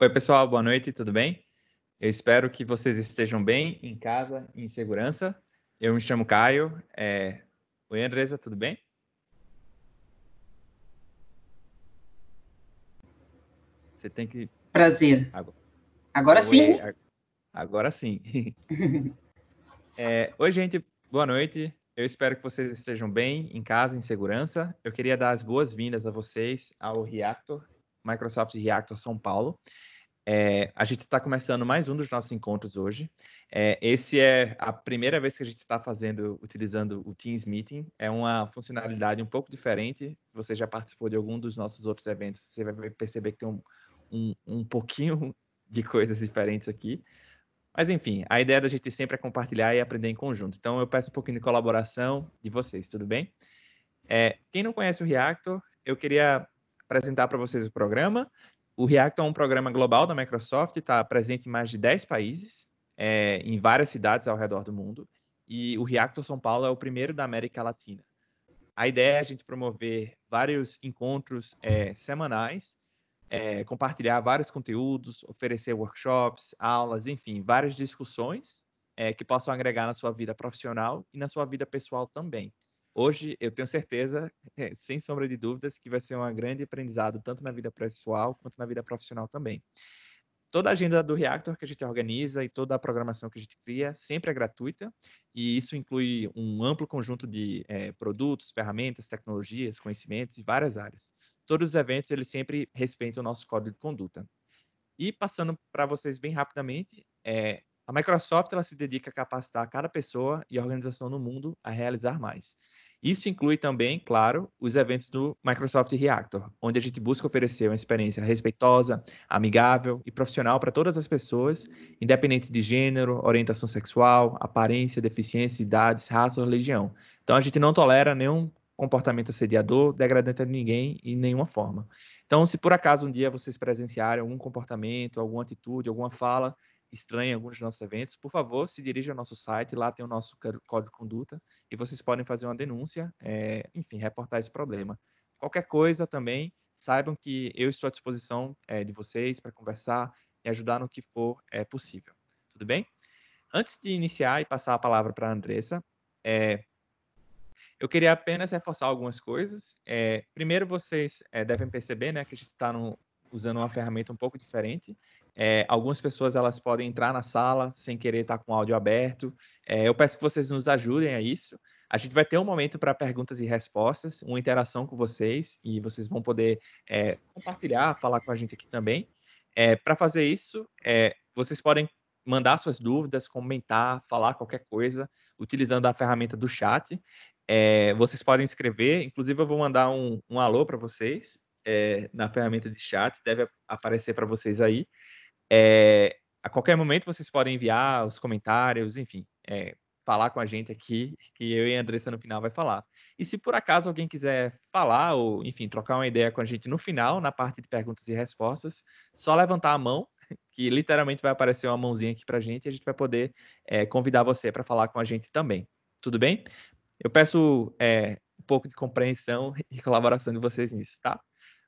Oi, pessoal, boa noite, tudo bem? Eu espero que vocês estejam bem, em casa, em segurança. Eu me chamo Caio. Oi, Andresa, tudo bem? Você tem que... Prazer. Agora, Agora Oi, sim? agora sim. Oi, gente, boa noite. Eu espero que vocês estejam bem, em casa, em segurança. Eu queria dar as boas-vindas a vocês ao Reactor, Microsoft Reactor São Paulo. A gente está começando mais um dos nossos encontros hoje. Esse é a primeira vez que a gente está utilizando o Teams Meeting. É uma funcionalidade um pouco diferente. Se você já participou de algum dos nossos outros eventos, você vai perceber que tem um pouquinho de coisas diferentes aqui. Mas, enfim, a ideia da gente sempre é compartilhar e aprender em conjunto. Então, eu peço um pouquinho de colaboração de vocês, tudo bem? Quem não conhece o Reactor, eu queria apresentar para vocês o programa. O Reactor é um programa global da Microsoft, está presente em mais de 10 países, em várias cidades ao redor do mundo. E o Reactor São Paulo é o primeiro da América Latina. A ideia é a gente promover vários encontros semanais, compartilhar vários conteúdos, oferecer workshops, aulas, enfim, várias discussões que possam agregar na sua vida profissional e na sua vida pessoal também. Hoje, eu tenho certeza, sem sombra de dúvidas, que vai ser um grande aprendizado, tanto na vida pessoal quanto na vida profissional também. Toda a agenda do Reactor que a gente organiza e toda a programação que a gente cria sempre é gratuita, e isso inclui um amplo conjunto de produtos, ferramentas, tecnologias, conhecimentos e várias áreas. Todos os eventos, eles sempre respeitam o nosso código de conduta. E passando para vocês bem rapidamente, a Microsoft ela se dedica a capacitar cada pessoa e organização no mundo a realizar mais. Isso inclui também, claro, os eventos do Microsoft Reactor, onde a gente busca oferecer uma experiência respeitosa, amigável e profissional para todas as pessoas, independente de gênero, orientação sexual, aparência, deficiência, idades, raça ou religião. Então, a gente não tolera nenhum comportamento assediador, degradante a ninguém em nenhuma forma. Então, se por acaso um dia vocês presenciarem algum comportamento, alguma atitude, alguma fala estranha em alguns dos nossos eventos, por favor, se dirija ao nosso site, lá tem o nosso código de conduta, e vocês podem fazer uma denúncia, enfim, reportar esse problema. Qualquer coisa também, saibam que eu estou à disposição de vocês para conversar e ajudar no que for possível. Tudo bem? Antes de iniciar e passar a palavra para a Andressa, eu queria apenas reforçar algumas coisas. Primeiro, vocês devem perceber, né, que a gente está usando uma ferramenta um pouco diferente. Algumas pessoas elas podem entrar na sala sem querer estar com o áudio aberto. Eu peço que vocês nos ajudem a isso. A gente vai ter um momento para perguntas e respostas, uma interação com vocês, e vocês vão poder compartilhar, falar com a gente aqui também. Para fazer isso, vocês podem mandar suas dúvidas, comentar, falar qualquer coisa, utilizando a ferramenta do chat. Vocês podem escrever, inclusive eu vou mandar um alô para vocês na ferramenta de chat, deve aparecer para vocês aí. A qualquer momento vocês podem enviar os comentários, enfim, falar com a gente aqui, que eu e a Andressa no final vai falar. E se por acaso alguém quiser falar ou, enfim, trocar uma ideia com a gente no final, na parte de perguntas e respostas, só levantar a mão, que literalmente vai aparecer uma mãozinha aqui para a gente e a gente vai poder convidar você para falar com a gente também. Tudo bem? Eu peço um pouco de compreensão e colaboração de vocês nisso, tá?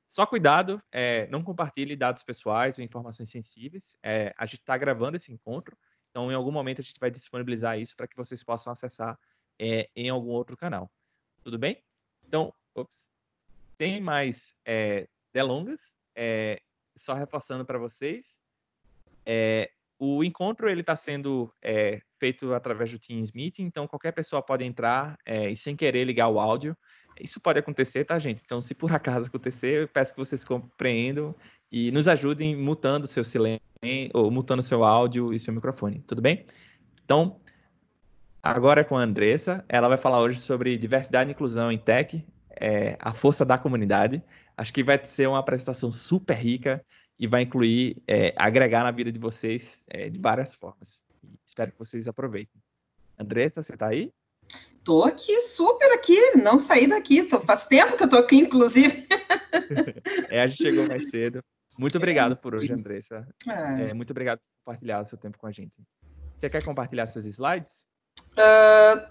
Só cuidado, não compartilhe dados pessoais ou informações sensíveis. A gente está gravando esse encontro, então em algum momento a gente vai disponibilizar isso para que vocês possam acessar em algum outro canal. Tudo bem? Então, sem mais delongas, só reforçando para vocês, o encontro ele está sendo feito através do Teams Meeting, então qualquer pessoa pode entrar e sem querer ligar o áudio. Isso pode acontecer, tá, gente? Então, se por acaso acontecer, eu peço que vocês compreendam e nos ajudem mutando seu silêncio ou mutando seu áudio e seu microfone, tudo bem? Então, agora é com a Andressa. Ela vai falar hoje sobre diversidade e inclusão em tech, a força da comunidade. Acho que vai ser uma apresentação super rica e vai incluir, agregar na vida de vocês de várias formas. Espero que vocês aproveitem. Andressa, você está aí? Tô aqui, super aqui, não saí daqui. Faz tempo que eu tô aqui, inclusive. A gente chegou mais cedo. Muito obrigado por hoje, Andressa. Ah. Muito obrigado por compartilhar seu tempo com a gente. Você quer compartilhar seus slides?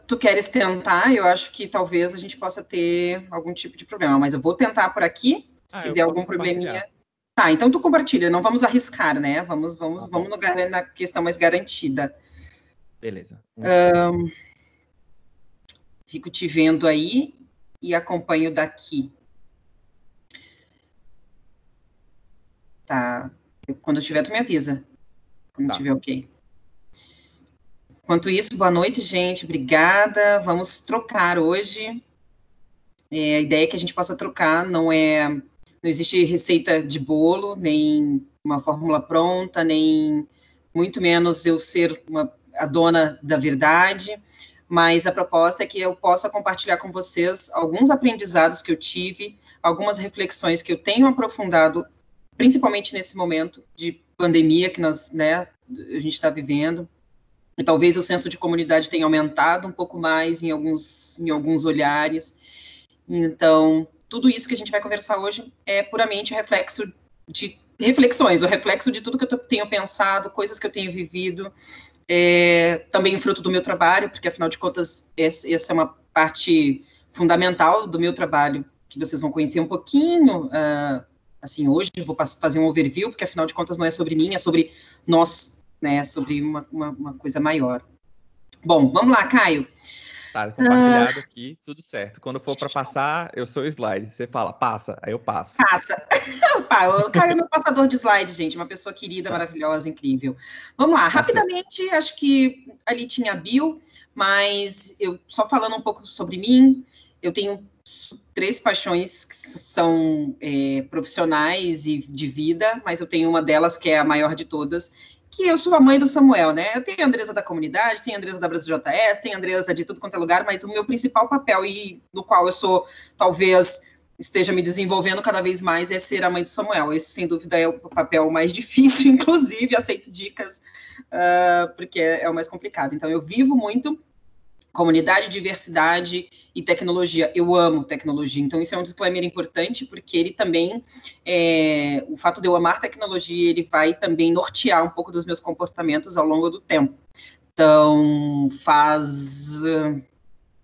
Tu queres tentar? Eu acho que talvez a gente possa ter algum tipo de problema, mas eu vou tentar por aqui. Se Eu der posso algum compartilhar. probleminha, Tá, então tu compartilha, não vamos arriscar, né? Vamos na questão mais garantida. Beleza. Fico te vendo aí e acompanho daqui. Tá. Quando tiver, tu me avisa. Quando tiver ok. Enquanto isso, boa noite, gente. Obrigada. Vamos trocar hoje. A ideia é que a gente possa trocar, não existe receita de bolo, nem uma fórmula pronta, nem muito menos eu ser a dona da verdade, mas a proposta é que eu possa compartilhar com vocês alguns aprendizados que eu tive, algumas reflexões que eu tenho aprofundado, principalmente nesse momento de pandemia que a gente está vivendo, e talvez o senso de comunidade tenha aumentado um pouco mais em alguns olhares. Então, tudo isso que a gente vai conversar hoje é puramente reflexo de reflexões, o reflexo de tudo que eu tenho pensado, coisas que eu tenho vivido, também fruto do meu trabalho, porque, afinal de contas, essa é uma parte fundamental do meu trabalho, que vocês vão conhecer um pouquinho, assim, hoje eu vou fazer um overview, porque, afinal de contas, não é sobre mim, é sobre nós, né, sobre uma coisa maior. Bom, vamos lá, Caio. Tá compartilhado aqui, tudo certo. Quando for para passar, eu sou o slide. Você fala, passa, aí eu passo. Passa. O Caio é meu passador de slide, gente. Uma pessoa querida, maravilhosa, incrível. Vamos lá, rapidamente, acho que ali tinha a bio, mas eu só falando um pouco sobre mim, eu tenho 3 paixões que são profissionais e de vida, mas eu tenho uma delas que é a maior de todas, que eu sou a mãe do Samuel, né? Eu tenho a Andresa da comunidade, tenho a Andresa da Brasil JS, tenho a Andresa de tudo quanto é lugar, mas o meu principal papel, e no qual eu sou, talvez, esteja me desenvolvendo cada vez mais, é ser a mãe do Samuel. Esse, sem dúvida, é o papel mais difícil, inclusive, aceito dicas, porque é o mais complicado. Então, eu vivo muito comunidade, diversidade e tecnologia. Eu amo tecnologia, então isso é um disclaimer importante, porque ele também, o fato de eu amar tecnologia, ele vai também nortear um pouco dos meus comportamentos ao longo do tempo. Então,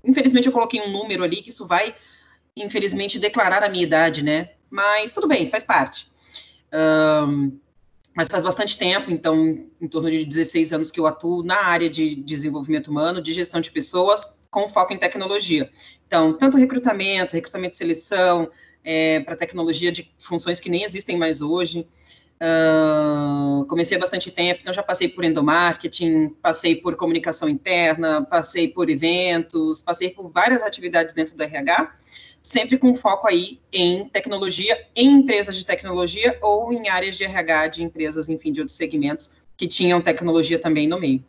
infelizmente eu coloquei um número ali, que isso vai, infelizmente, declarar a minha idade, né? Mas tudo bem, faz parte. Mas faz bastante tempo, então, em torno de 16 anos que eu atuo na área de desenvolvimento humano, de gestão de pessoas, com foco em tecnologia. Então, tanto recrutamento de seleção, para tecnologia de funções que nem existem mais hoje. Comecei há bastante tempo, então já passei por endomarketing, passei por comunicação interna, passei por eventos, passei por várias atividades dentro do RH, sempre com foco aí em tecnologia, em empresas de tecnologia ou em áreas de RH de empresas, enfim, de outros segmentos que tinham tecnologia também no meio.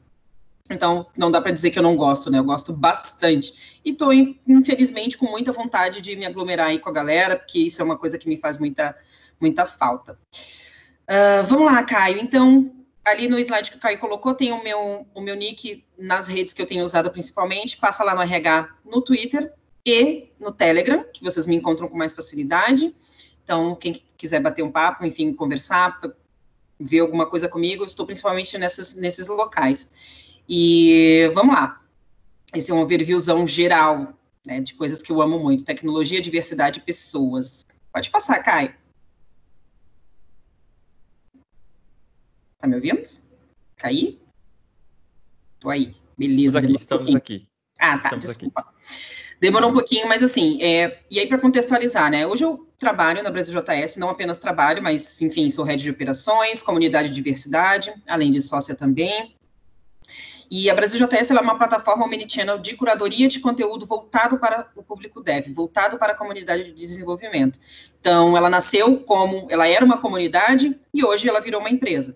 Então, não dá para dizer que eu não gosto, né? Eu gosto bastante. E estou, infelizmente, com muita vontade de me aglomerar aí com a galera, porque isso é uma coisa que me faz muita, muita falta. Vamos lá, Caio. Então, ali no slide que o Caio colocou, tem o meu nick nas redes que eu tenho usado principalmente. Passa lá no RH, no Twitter e no Telegram, que vocês me encontram com mais facilidade. Então, quem quiser bater um papo, enfim, conversar, ver alguma coisa comigo, eu estou principalmente nesses locais. E vamos lá. Esse é um overviewzão geral, né, de coisas que eu amo muito. Tecnologia, diversidade e pessoas. Pode passar, Caio. Tá me ouvindo? Caí? Tô aí. Beleza. Estamos aqui. Ah, tá. Desculpa. Demorou um pouquinho, mas assim, e aí para contextualizar, né, hoje eu trabalho na Brasil JS, não apenas trabalho, mas, enfim, sou head de operações, comunidade de diversidade, além de sócia também, e a Brasil JS ela é uma plataforma omnichannel de curadoria de conteúdo voltado para o público dev, voltado para a comunidade de desenvolvimento. Então, ela nasceu ela era uma comunidade, e hoje ela virou uma empresa.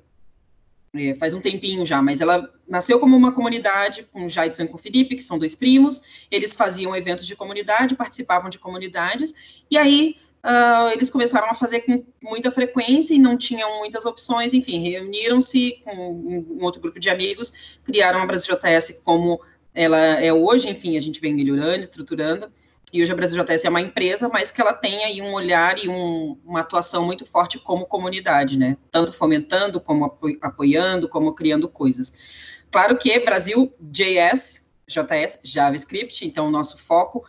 Faz um tempinho já, mas ela nasceu como uma comunidade com o Jaidson e com o Felipe, que são 2 primos, eles faziam eventos de comunidade, participavam de comunidades, e aí eles começaram a fazer com muita frequência e não tinham muitas opções, enfim, reuniram-se com um outro grupo de amigos, criaram a Brasil JS como ela é hoje, enfim, a gente vem melhorando, estruturando, e hoje a Brasil JS é uma empresa, mas que ela tem aí um olhar e uma atuação muito forte como comunidade, né? Tanto fomentando, como apoiando, como criando coisas. Claro que Brasil JS, JavaScript, então o nosso foco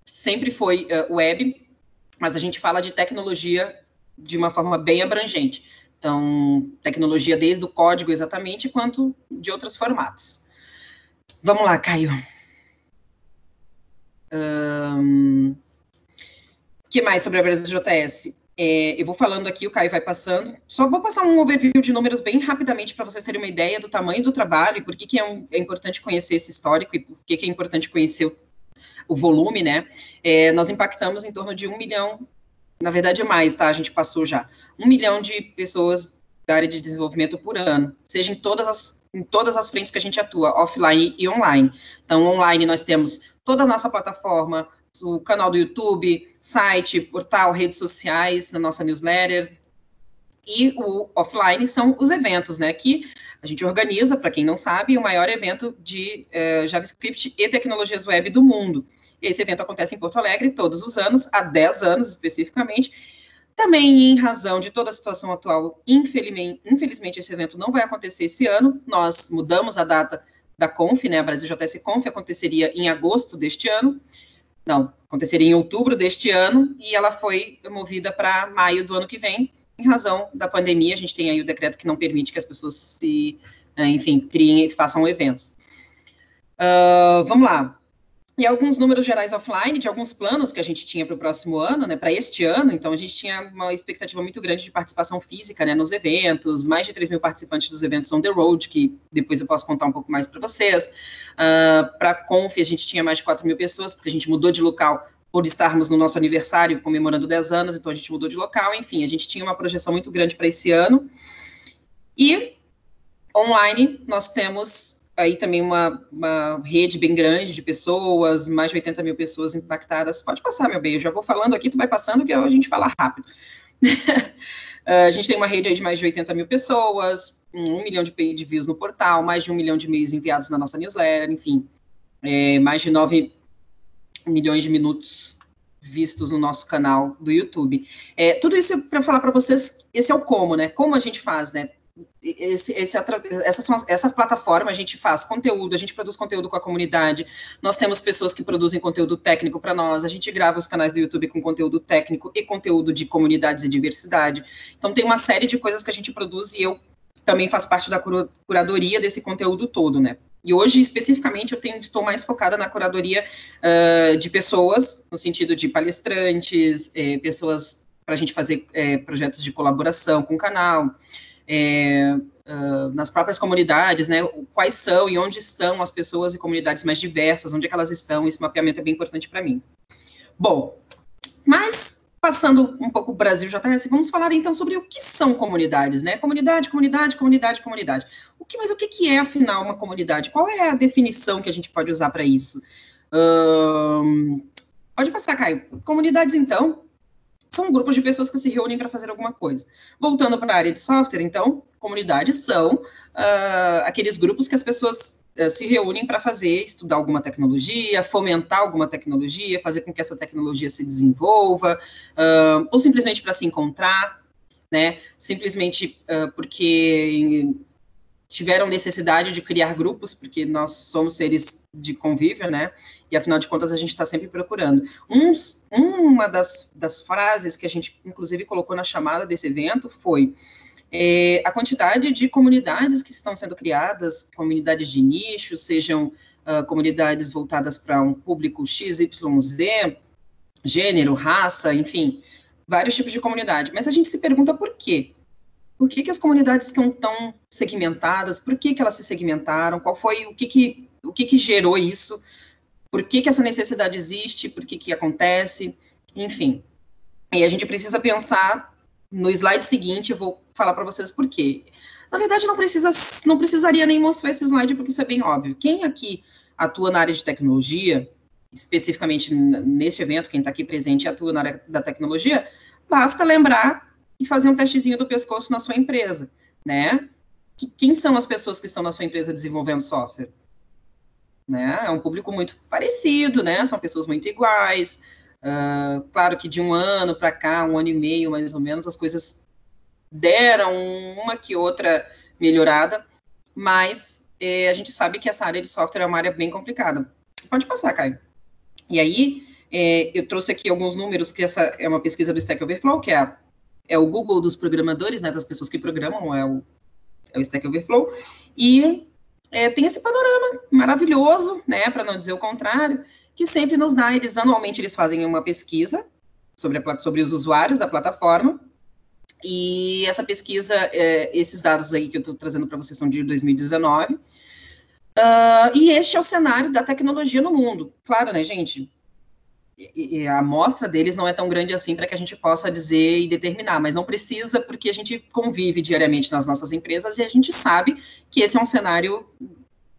sempre foi web, mas a gente fala de tecnologia de uma forma bem abrangente. Então, tecnologia desde o código exatamente, quanto de outros formatos. Vamos lá, Caio. O que mais sobre a BrasilJS? Eu vou falando aqui, o Caio vai passando. Só vou passar um overview de números bem rapidamente para vocês terem uma ideia do tamanho do trabalho e por que é importante conhecer esse histórico e por que é importante conhecer o volume, né? Nós impactamos em torno de 1 milhão, na verdade é mais, tá? A gente passou já. 1 milhão de pessoas da área de desenvolvimento por ano, seja em todas as frentes que a gente atua, offline e online. Então, online nós temos toda a nossa plataforma, o canal do YouTube, site, portal, redes sociais, na nossa newsletter. E o offline são os eventos, né, que a gente organiza, para quem não sabe, o maior evento de JavaScript e tecnologias web do mundo. Esse evento acontece em Porto Alegre todos os anos, há 10 anos especificamente. Também, em razão de toda a situação atual, infelizmente esse evento não vai acontecer esse ano. Nós mudamos a data da Conf, né, a BrasilJS Conf aconteceria em agosto deste ano. Não, aconteceria em outubro deste ano, e ela foi movida para maio do ano que vem, em razão da pandemia. A gente tem aí o decreto que não permite que as pessoas enfim, criem e façam eventos. Vamos lá. E alguns números gerais offline de alguns planos que a gente tinha para o próximo ano, né, para este ano. Então, a gente tinha uma expectativa muito grande de participação física, né, nos eventos, mais de 3 mil participantes dos eventos on the road, que depois eu posso contar um pouco mais para vocês. Para a Conf, a gente tinha mais de 4 mil pessoas, porque a gente mudou de local por estarmos no nosso aniversário, comemorando 10 anos, então a gente mudou de local. Enfim, a gente tinha uma projeção muito grande para esse ano. E online, nós temos aí também uma rede bem grande de pessoas, mais de 80 mil pessoas impactadas. Pode passar, meu bem, eu já vou falando aqui, tu vai passando, que a gente fala rápido. A gente tem uma rede aí de mais de 80 mil pessoas, 1 milhão de page views no portal, mais de 1 milhão de e-mails enviados na nossa newsletter, enfim, mais de 9 milhões de minutos vistos no nosso canal do YouTube. Tudo isso para falar para vocês, esse é o como, né? Como a gente faz, né? Essa plataforma, a gente faz conteúdo, a gente produz conteúdo com a comunidade, nós temos pessoas que produzem conteúdo técnico para nós, a gente grava os canais do YouTube com conteúdo técnico e conteúdo de comunidades e diversidade. Então, tem uma série de coisas que a gente produz e eu também faço parte da curadoria desse conteúdo todo, né? E hoje, especificamente, eu estou mais focada na curadoria de pessoas, no sentido de palestrantes, pessoas para a gente fazer projetos de colaboração com o canal, nas próprias comunidades, né, quais são e onde estão as pessoas e comunidades mais diversas, onde é que elas estão. Esse mapeamento é bem importante para mim. Bom, mas passando um pouco o BrasilJS, vamos falar então sobre o que são comunidades, né? Comunidade. Mas o que é, afinal, uma comunidade? Qual é a definição que a gente pode usar para isso? Pode passar, Caio. Comunidades, então, são grupos de pessoas que se reúnem para fazer alguma coisa. Voltando para a área de software, então, comunidades são aqueles grupos que as pessoas se reúnem para estudar alguma tecnologia, fomentar alguma tecnologia, fazer com que essa tecnologia se desenvolva, ou simplesmente para se encontrar, né? Simplesmente porque tiveram necessidade de criar grupos, porque nós somos seres de convívio, né? E, afinal de contas, a gente está sempre procurando. Uma das frases que a gente, inclusive, colocou na chamada desse evento foi a quantidade de comunidades que estão sendo criadas, comunidades de nicho, sejam comunidades voltadas para um público X, Y, Z, gênero, raça, enfim, vários tipos de comunidade. Mas a gente se pergunta por quê? Por que as comunidades estão tão segmentadas? Por que elas se segmentaram? Qual foi o que gerou isso? Por que essa necessidade existe? Por que acontece? Enfim. E a gente precisa pensar no slide seguinte, eu vou falar para vocês por quê. Na verdade, não precisaria nem mostrar esse slide, porque isso é bem óbvio. Quem aqui atua na área de tecnologia, especificamente neste evento, quem está aqui presente atua na área da tecnologia, basta lembrar e fazer um testezinho do pescoço na sua empresa, né? Quem são as pessoas que estão na sua empresa desenvolvendo software? Né? É um público muito parecido, né? São pessoas muito iguais. Claro que de um ano para cá, 1 ano e meio, mais ou menos, as coisas deram uma que outra melhorada, mas a gente sabe que essa área de software é uma área bem complicada. Pode passar, Caio. E aí, eu trouxe aqui alguns números, que essa é uma pesquisa do Stack Overflow, que é é o Google dos programadores, né, das pessoas que programam, é o Stack Overflow, e tem esse panorama maravilhoso, né, para não dizer o contrário, que sempre nos dá, anualmente eles fazem uma pesquisa sobre os usuários da plataforma, e essa pesquisa, esses dados aí que eu estou trazendo para vocês são de 2019, e este é o cenário da tecnologia no mundo. Claro, né, gente, e a amostra deles não é tão grande assim para que a gente possa dizer e determinar, mas não precisa, porque a gente convive diariamente nas nossas empresas e a gente sabe que esse é um cenário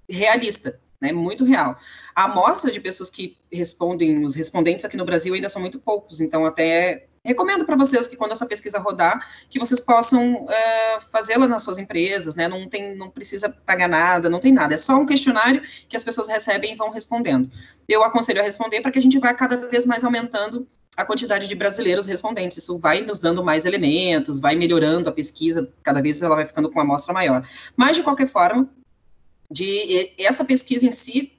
realista, né, muito real. A amostra de pessoas que respondem, os respondentes aqui no Brasil ainda são muito poucos, então até recomendo para vocês que quando essa pesquisa rodar, que vocês possam fazê-la nas suas empresas, né, não precisa pagar nada, não tem nada, é só um questionário que as pessoas recebem e vão respondendo. Eu aconselho a responder para que a gente vá cada vez mais aumentando a quantidade de brasileiros respondentes, isso vai nos dando mais elementos, vai melhorando a pesquisa, cada vez ela vai ficando com uma amostra maior. Mas, de qualquer forma, essa pesquisa em si,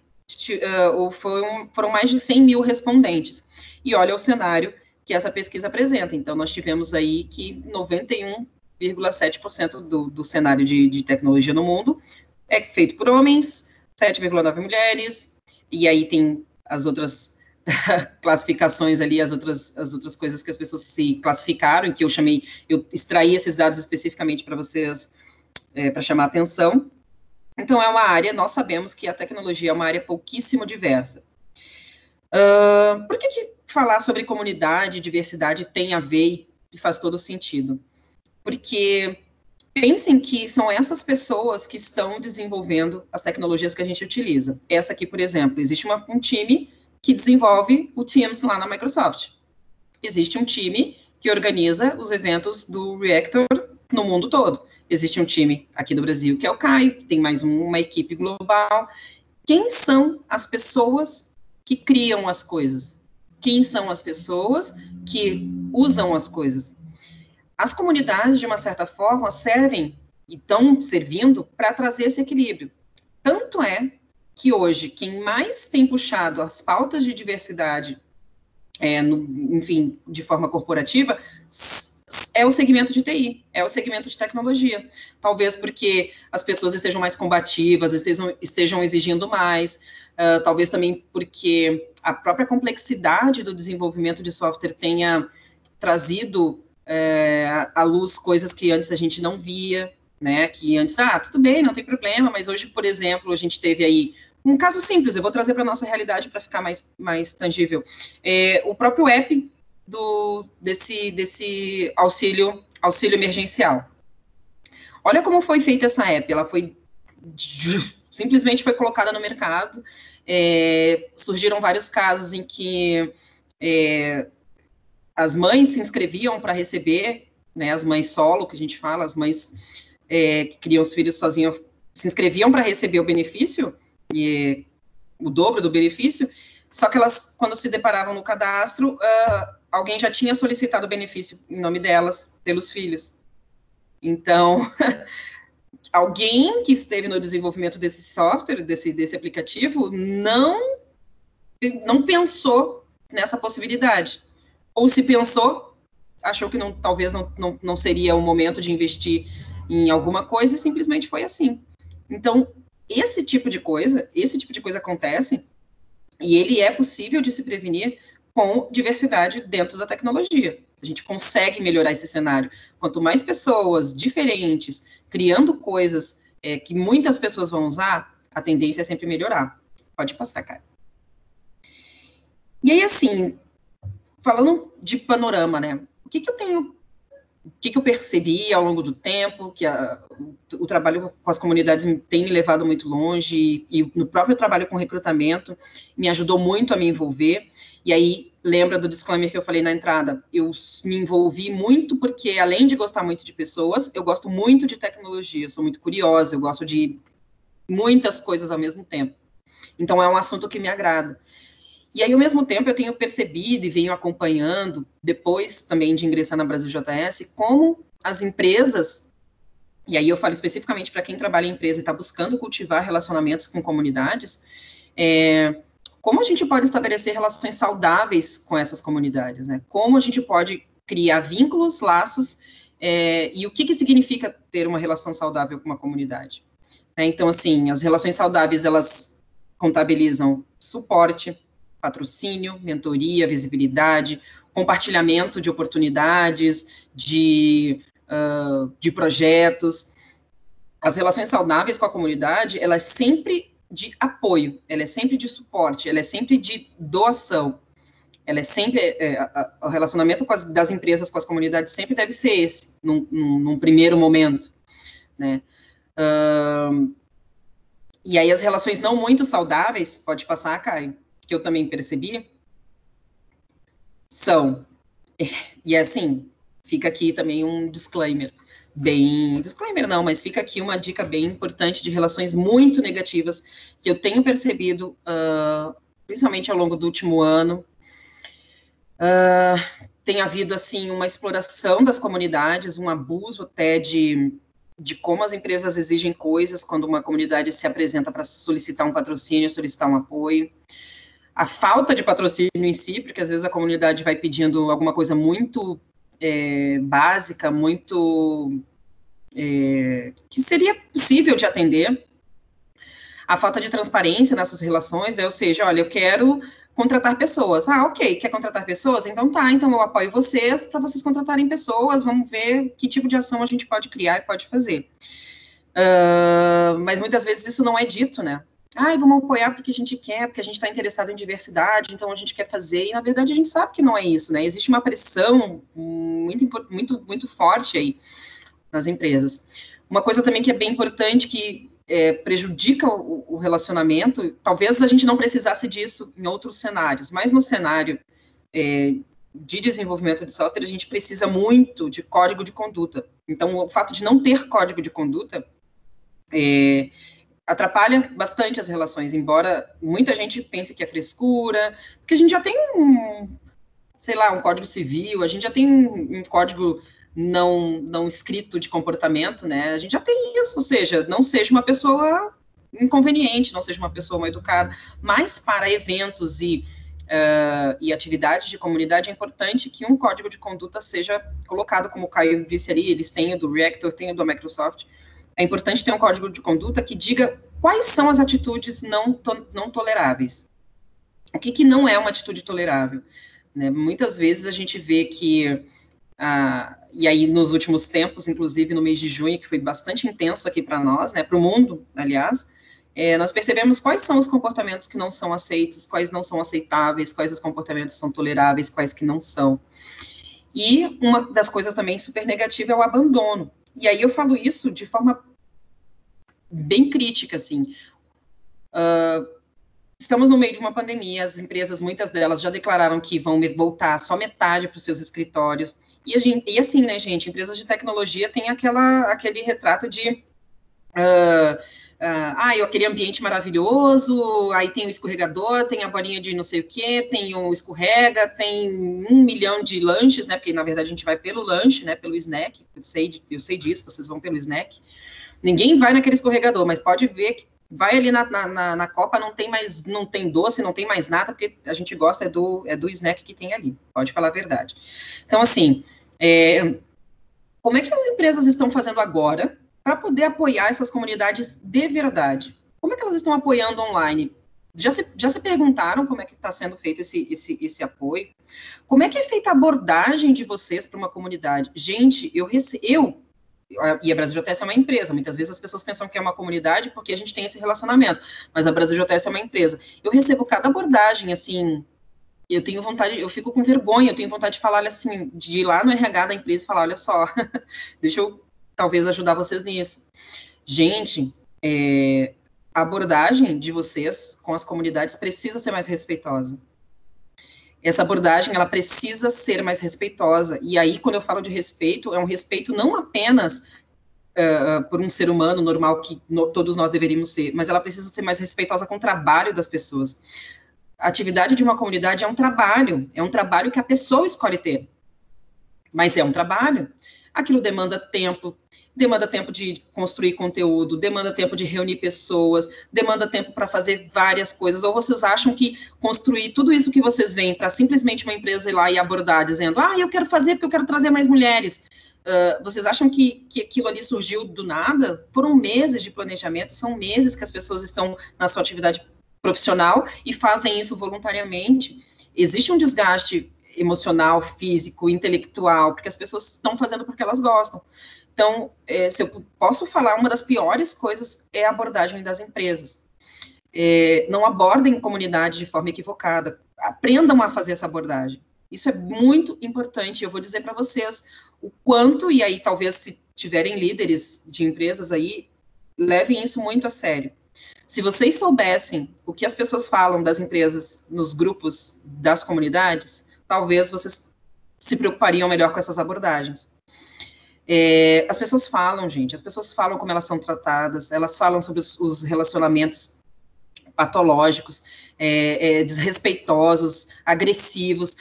foram mais de 100 mil respondentes, e olha o cenário que essa pesquisa apresenta. Então, nós tivemos aí que 91,7% do cenário de tecnologia no mundo é feito por homens, 7,9% mulheres, e aí tem as outras classificações ali, as outras coisas que as pessoas se classificaram, que eu extraí esses dados especificamente para vocês, para chamar a atenção. Então, é uma área, nós sabemos que a tecnologia é uma área pouquíssimo diversa. Por que falar sobre comunidade e diversidade tem a ver e faz todo sentido? Porque pensem que são essas pessoas que estão desenvolvendo as tecnologias que a gente utiliza. Essa aqui, por exemplo, existe um time que desenvolve o Teams lá na Microsoft. Existe um time que organiza os eventos do Reactor no mundo todo. Existe um time aqui no Brasil, que é o Caio, tem mais uma equipe global. Quem são as pessoas que criam as coisas? Quem são as pessoas que usam as coisas? As comunidades, de uma certa forma, servem e estão servindo para trazer esse equilíbrio. Tanto é que hoje, quem mais tem puxado as pautas de diversidade, enfim, de forma corporativa, é o segmento de TI, é o segmento de tecnologia. Talvez porque as pessoas estejam mais combativas, estejam exigindo mais, talvez também porque a própria complexidade do desenvolvimento de software tenha trazido à luz coisas que antes a gente não via, né, que antes, tudo bem, não tem problema, mas hoje, por exemplo, a gente teve aí um caso simples, eu vou trazer para a nossa realidade para ficar mais tangível. O próprio app desse auxílio emergencial. Olha como foi feita essa app, ela simplesmente foi colocada no mercado, surgiram vários casos em que as mães se inscreviam para receber, né, as mães solo, que a gente fala, as mães que criam os filhos sozinhas, se inscreviam para receber o benefício, e o dobro do benefício, só que elas, quando se deparavam no cadastro, alguém já tinha solicitado o benefício em nome delas, pelos filhos. Então, alguém que esteve no desenvolvimento desse software, desse aplicativo, não pensou nessa possibilidade. Ou se pensou, achou que talvez não seria o momento de investir em alguma coisa e simplesmente foi assim. Então, esse tipo de coisa acontece e ele é possível de se prevenir com diversidade dentro da tecnologia. A gente consegue melhorar esse cenário. Quanto mais pessoas diferentes, criando coisas que muitas pessoas vão usar, a tendência é sempre melhorar. Pode passar, cara. E aí, assim, falando de panorama, né? O que eu percebi ao longo do tempo, que o trabalho com as comunidades tem me levado muito longe, e no próprio trabalho com recrutamento, me ajudou muito a me envolver. E aí, lembra do disclaimer que eu falei na entrada? Eu me envolvi muito porque, além de gostar muito de pessoas, eu gosto muito de tecnologia, eu sou muito curiosa, eu gosto de muitas coisas ao mesmo tempo. Então, é um assunto que me agrada. E aí, ao mesmo tempo, eu tenho percebido e venho acompanhando, depois também de ingressar na Brasil JS, como as empresas, e aí eu falo especificamente para quem trabalha em empresa e está buscando cultivar relacionamentos com comunidades, como a gente pode estabelecer relações saudáveis com essas comunidades, né? Como a gente pode criar vínculos, laços, e o que significa ter uma relação saudável com uma comunidade. Então, assim, as relações saudáveis, elas contabilizam suporte, patrocínio, mentoria, visibilidade, compartilhamento de oportunidades, de projetos. As relações saudáveis com a comunidade, ela é sempre de apoio, ela é sempre de suporte, ela é sempre de doação, ela é sempre, o relacionamento das empresas com as comunidades sempre deve ser esse, num primeiro momento, né? E aí as relações não muito saudáveis, pode passar, Caio, que eu também percebi, são, e assim, fica aqui também um disclaimer não, mas fica aqui uma dica bem importante de relações muito negativas que eu tenho percebido, principalmente ao longo do último ano. Tem havido, assim, uma exploração das comunidades, um abuso até de como as empresas exigem coisas quando uma comunidade se apresenta para solicitar um patrocínio, solicitar um apoio. A falta de patrocínio em si, porque às vezes a comunidade vai pedindo alguma coisa muito básica, muito que seria possível de atender. A falta de transparência nessas relações, né? Ou seja, olha, eu quero contratar pessoas. Ok, quer contratar pessoas? Então tá, então eu apoio vocês para vocês contratarem pessoas, vamos ver que tipo de ação a gente pode criar e pode fazer. Mas muitas vezes isso não é dito, né? Vamos apoiar porque a gente quer, porque a gente está interessado em diversidade, então a gente quer fazer, e na verdade a gente sabe que não é isso, né? Existe uma pressão muito forte aí nas empresas. Uma coisa também que é bem importante, que prejudica o relacionamento, talvez a gente não precisasse disso em outros cenários, mas no cenário de desenvolvimento de software, a gente precisa muito de código de conduta. Então, o fato de não ter código de conduta atrapalha bastante as relações, embora muita gente pense que é frescura, porque a gente já tem um código civil, a gente já tem um código não escrito de comportamento, né? A gente já tem isso, ou seja, não seja uma pessoa inconveniente, não seja uma pessoa mal educada, mas para eventos e atividades de comunidade é importante que um código de conduta seja colocado, como o Caio disse ali, eles têm o do Reactor, têm o do Microsoft. É importante ter um código de conduta que diga quais são as atitudes não toleráveis. O que não é uma atitude tolerável? Né? Muitas vezes a gente vê que, e aí nos últimos tempos, inclusive no mês de junho, que foi bastante intenso aqui para nós, né, para o mundo, aliás, nós percebemos quais são os comportamentos que não são aceitos, quais não são aceitáveis, quais os comportamentos são toleráveis, quais que não são. E uma das coisas também super negativa é o abandono. E aí eu falo isso de forma bem crítica, assim. Estamos no meio de uma pandemia, as empresas, muitas delas já declararam que vão voltar só metade para os seus escritórios. E assim, né, gente, empresas de tecnologia têm aquele retrato de aquele ambiente maravilhoso, aí tem o escorregador, tem a bolinha de não sei o quê, tem o escorrega, tem 1 milhão de lanches, né, porque na verdade a gente vai pelo lanche, né, pelo snack, eu sei disso, vocês vão pelo snack. Ninguém vai naquele escorregador, mas pode ver que vai ali na Copa, não tem doce, não tem mais nada, porque a gente gosta do snack que tem ali, pode falar a verdade. Então, assim, como é que as empresas estão fazendo agora para poder apoiar essas comunidades de verdade? Como é que elas estão apoiando online? Já se perguntaram como é que está sendo feito esse apoio? Como é que é feita a abordagem de vocês para uma comunidade? Gente, e a Brasil JS é uma empresa, muitas vezes as pessoas pensam que é uma comunidade porque a gente tem esse relacionamento, mas a Brasil JS é uma empresa. Eu recebo cada abordagem, assim, eu tenho vontade, eu fico com vergonha, eu tenho vontade de falar, assim, de ir lá no RH da empresa e falar, olha só, deixa eu talvez ajudar vocês nisso. Gente, a abordagem de vocês com as comunidades precisa ser mais respeitosa. Essa abordagem, ela precisa ser mais respeitosa. E aí, quando eu falo de respeito, é um respeito não apenas por um ser humano normal, que todos nós deveríamos ser, mas ela precisa ser mais respeitosa com o trabalho das pessoas. A atividade de uma comunidade é um trabalho que a pessoa escolhe ter. Mas é um trabalho. Aquilo demanda tempo de construir conteúdo, demanda tempo de reunir pessoas, demanda tempo para fazer várias coisas. Ou vocês acham que construir tudo isso que vocês veem para simplesmente uma empresa ir lá e abordar, dizendo, eu quero fazer porque eu quero trazer mais mulheres. Vocês acham que aquilo ali surgiu do nada? Foram meses de planejamento, são meses que as pessoas estão na sua atividade profissional e fazem isso voluntariamente. Existe um desgaste emocional, físico, intelectual, porque as pessoas estão fazendo porque elas gostam. Então, se eu posso falar, uma das piores coisas é a abordagem das empresas. Não abordem comunidade de forma equivocada. Aprendam a fazer essa abordagem. Isso é muito importante. Eu vou dizer para vocês o quanto, e aí talvez se tiverem líderes de empresas aí, levem isso muito a sério. Se vocês soubessem o que as pessoas falam das empresas nos grupos das comunidades, talvez vocês se preocupariam melhor com essas abordagens. As pessoas falam, gente, as pessoas falam como elas são tratadas, elas falam sobre os relacionamentos patológicos, desrespeitosos, agressivos.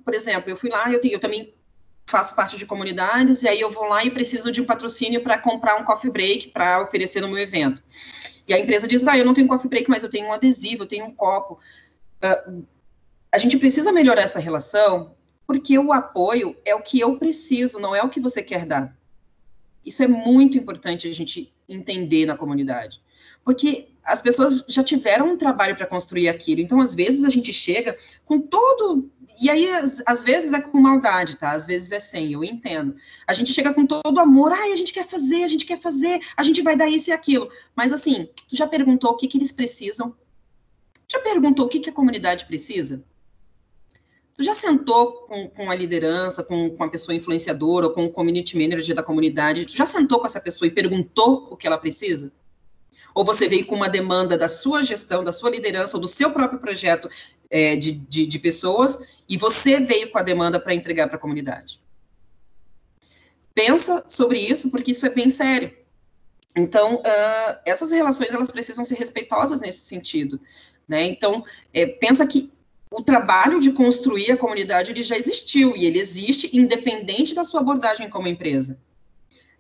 Por exemplo, eu fui lá, eu também faço parte de comunidades, e aí eu vou lá e preciso de um patrocínio para comprar um coffee break para oferecer no meu evento. E a empresa diz, eu não tenho coffee break, mas eu tenho um adesivo, eu tenho um copo. A gente precisa melhorar essa relação, porque o apoio é o que eu preciso, não é o que você quer dar. Isso é muito importante a gente entender na comunidade. Porque as pessoas já tiveram um trabalho para construir aquilo, então, às vezes, a gente chega com todo... E aí, às vezes, é com maldade, tá? Às vezes é sem, eu entendo. A gente chega com todo amor, a gente quer fazer, a gente vai dar isso e aquilo. Mas, assim, tu já perguntou o que eles precisam? Já perguntou o que a comunidade precisa? Tu já sentou com a liderança, com a pessoa influenciadora ou com o community manager da comunidade? Tu já sentou com essa pessoa e perguntou o que ela precisa? Ou você veio com uma demanda da sua gestão, da sua liderança ou do seu próprio projeto de pessoas e você veio com a demanda para entregar para a comunidade? Pensa sobre isso, porque isso é bem sério. Então, essas relações, elas precisam ser respeitosas nesse sentido, né? Então, pensa que o trabalho de construir a comunidade, ele já existiu, e ele existe independente da sua abordagem como empresa.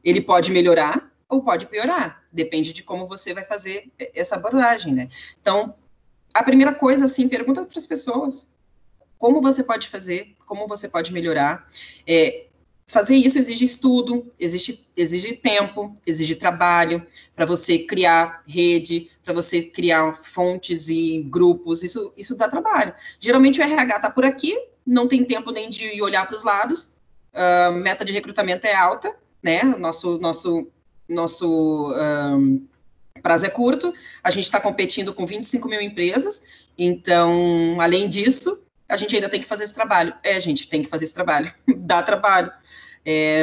Ele pode melhorar ou pode piorar, depende de como você vai fazer essa abordagem, né? Então, a primeira coisa, assim, pergunta para as pessoas como você pode fazer, como você pode melhorar. Fazer isso exige estudo, exige tempo, exige trabalho, para você criar rede, para você criar fontes e grupos, isso dá trabalho. Geralmente o RH está por aqui, não tem tempo nem de olhar para os lados, a meta de recrutamento é alta, né? Nosso prazo é curto, a gente está competindo com 25 mil empresas, então, além disso, a gente ainda tem que fazer esse trabalho. Gente, tem que fazer esse trabalho, dá trabalho.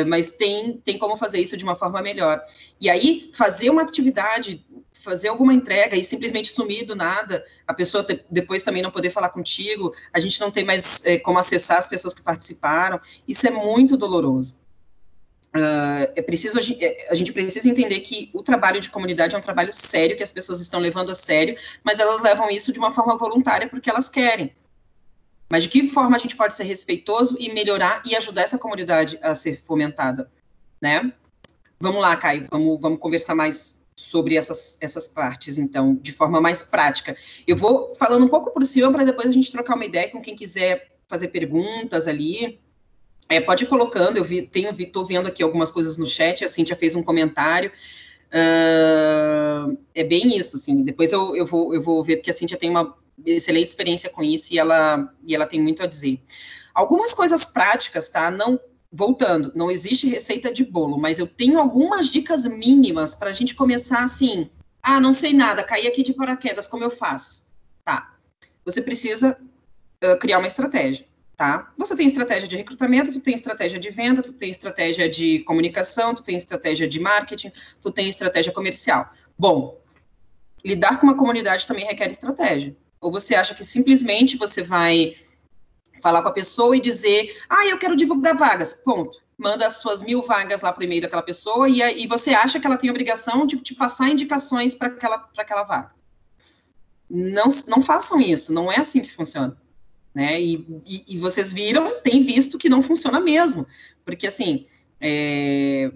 Mas tem como fazer isso de uma forma melhor. E aí, fazer uma atividade, fazer alguma entrega e simplesmente sumir do nada, a pessoa depois também não poder falar contigo, a gente não tem mais como acessar as pessoas que participaram, isso é muito doloroso. A gente precisa entender que o trabalho de comunidade é um trabalho sério, que as pessoas estão levando a sério, mas elas levam isso de uma forma voluntária porque elas querem. Mas de que forma a gente pode ser respeitoso e melhorar e ajudar essa comunidade a ser fomentada, né? Vamos lá, Caio, vamos conversar mais sobre essas partes, então, de forma mais prática. Eu vou falando um pouco por cima para depois a gente trocar uma ideia com quem quiser fazer perguntas ali. Pode ir colocando, estou vendo aqui algumas coisas no chat, a Cíntia fez um comentário. É bem isso, assim, depois eu vou ver, porque a Cíntia tem uma excelente experiência com isso e ela tem muito a dizer. Algumas coisas práticas, tá? Voltando, não existe receita de bolo, mas eu tenho algumas dicas mínimas para a gente começar assim, não sei nada, caí aqui de paraquedas, como eu faço? Tá, você precisa criar uma estratégia, tá? Você tem estratégia de recrutamento, tu tem estratégia de venda, tu tem estratégia de comunicação, tu tem estratégia de marketing, tu tem estratégia comercial. Bom, lidar com uma comunidade também requer estratégia. Ou você acha que simplesmente você vai falar com a pessoa e dizer, eu quero divulgar vagas, ponto. Manda as suas 1000 vagas lá para o e-mail daquela pessoa e você acha que ela tem a obrigação de te passar indicações para aquela vaga. Não façam isso, não é assim que funciona. né? E vocês têm visto que não funciona mesmo, porque assim,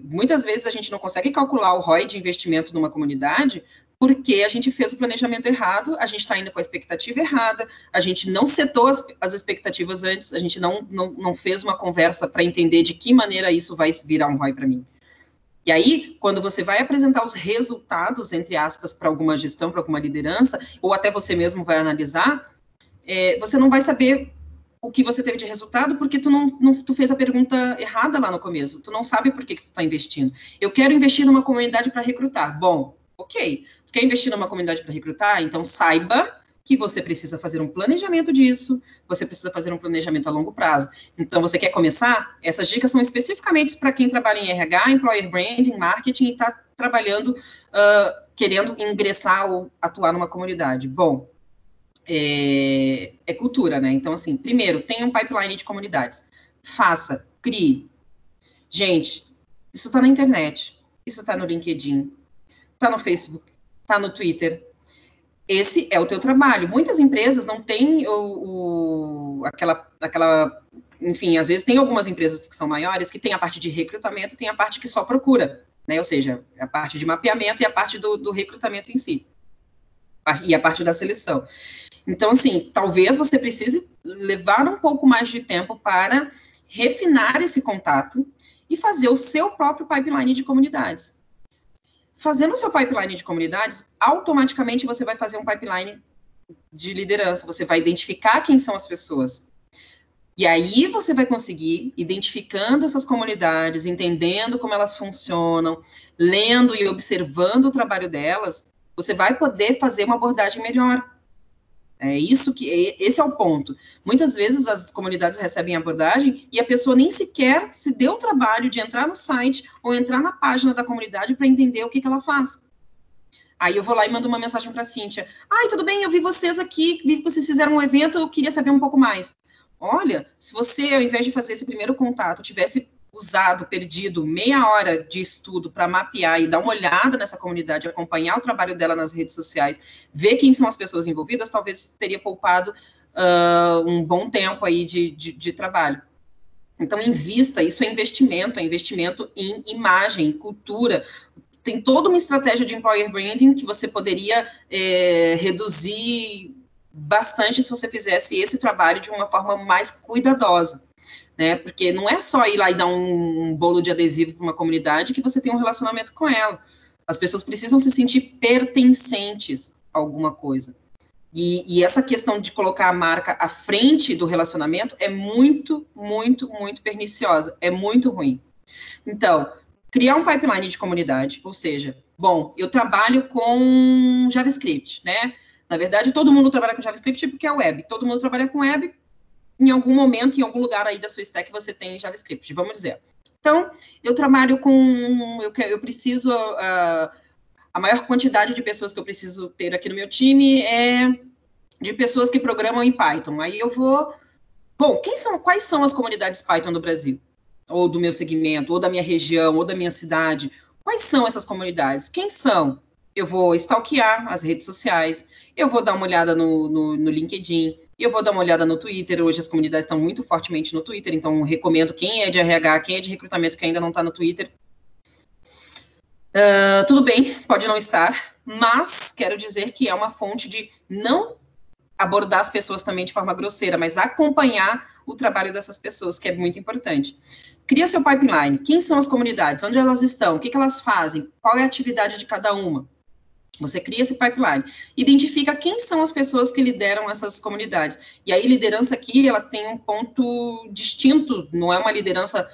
muitas vezes a gente não consegue calcular o ROI de investimento numa comunidade porque a gente fez o planejamento errado, a gente está indo com a expectativa errada, a gente não setou as expectativas antes, a gente não fez uma conversa para entender de que maneira isso vai virar um ROI para mim. E aí, quando você vai apresentar os resultados, entre aspas, para alguma gestão, para alguma liderança, ou até você mesmo vai analisar, você não vai saber o que você teve de resultado, porque tu fez a pergunta errada lá no começo. Tu não sabe por que tu está investindo. Eu quero investir numa comunidade para recrutar. Bom, ok. Tu quer investir numa comunidade para recrutar? Então saiba que você precisa fazer um planejamento disso, você precisa fazer um planejamento a longo prazo. Então, você quer começar? Essas dicas são especificamente para quem trabalha em RH, Employer Branding, Marketing e está trabalhando, querendo ingressar ou atuar numa comunidade. Bom, é cultura, né? Então, assim, primeiro, tenha um pipeline de comunidades. Faça, crie. Gente, isso está na internet, isso está no LinkedIn, está no Facebook, está no Twitter. Esse é o teu trabalho. Muitas empresas não têm enfim, às vezes tem algumas empresas que são maiores que tem a parte de recrutamento, tem a parte que só procura, né? Ou seja, a parte de mapeamento e a parte do recrutamento em si. E a parte da seleção. Então, assim, talvez você precise levar um pouco mais de tempo para refinar esse contato e fazer o seu próprio pipeline de comunidades. Fazendo o seu pipeline de comunidades, automaticamente você vai fazer um pipeline de liderança, você vai identificar quem são as pessoas. E aí você vai conseguir, identificando essas comunidades, entendendo como elas funcionam, lendo e observando o trabalho delas, você vai poder fazer uma abordagem melhor. Esse é o ponto. Muitas vezes as comunidades recebem abordagem e a pessoa nem sequer se deu o trabalho de entrar no site ou entrar na página da comunidade para entender o que ela faz. Aí eu vou lá e mando uma mensagem para a Cíntia. Tudo bem, eu vi vocês aqui, vi que vocês fizeram um evento, eu queria saber um pouco mais. Olha, se você, ao invés de fazer esse primeiro contato, tivesse perdido meia hora de estudo para mapear e dar uma olhada nessa comunidade, acompanhar o trabalho dela nas redes sociais, ver quem são as pessoas envolvidas, talvez teria poupado um bom tempo aí de trabalho. Então, invista, isso é investimento em imagem, em cultura. Tem toda uma estratégia de employer branding que você poderia reduzir bastante se você fizesse esse trabalho de uma forma mais cuidadosa. Né? Porque não é só ir lá e dar um bolo de adesivo para uma comunidade que você tem um relacionamento com ela. As pessoas precisam se sentir pertencentes a alguma coisa. E essa questão de colocar a marca à frente do relacionamento é muito, muito, muito perniciosa. É muito ruim. Então, criar um pipeline de comunidade, ou seja, bom, eu trabalho com JavaScript, né? Na verdade, todo mundo trabalha com JavaScript porque é web. Todo mundo trabalha com web. Em algum momento, em algum lugar aí da sua stack, você tem JavaScript, vamos dizer. Então, eu trabalho com... Eu preciso... A maior quantidade de pessoas que eu preciso ter aqui no meu time é de pessoas que programam em Python. Aí eu vou... Bom, quais são as comunidades Python do Brasil? Ou do meu segmento, ou da minha região, ou da minha cidade? Quais são essas comunidades? Quem são? Eu vou stalkear as redes sociais, eu vou dar uma olhada no LinkedIn, eu vou dar uma olhada no Twitter. Hoje as comunidades estão muito fortemente no Twitter, então recomendo quem é de RH, quem é de recrutamento que ainda não está no Twitter. Tudo bem, pode não estar, mas quero dizer que é uma fonte de não abordar as pessoas também de forma grosseira, mas acompanhar o trabalho dessas pessoas, que é muito importante. Cria seu pipeline. Quem são as comunidades? Onde elas estão? O que elas fazem? Qual é a atividade de cada uma? Você cria esse pipeline, identifica quem são as pessoas que lideram essas comunidades. E aí, liderança aqui, ela tem um ponto distinto, não é uma liderança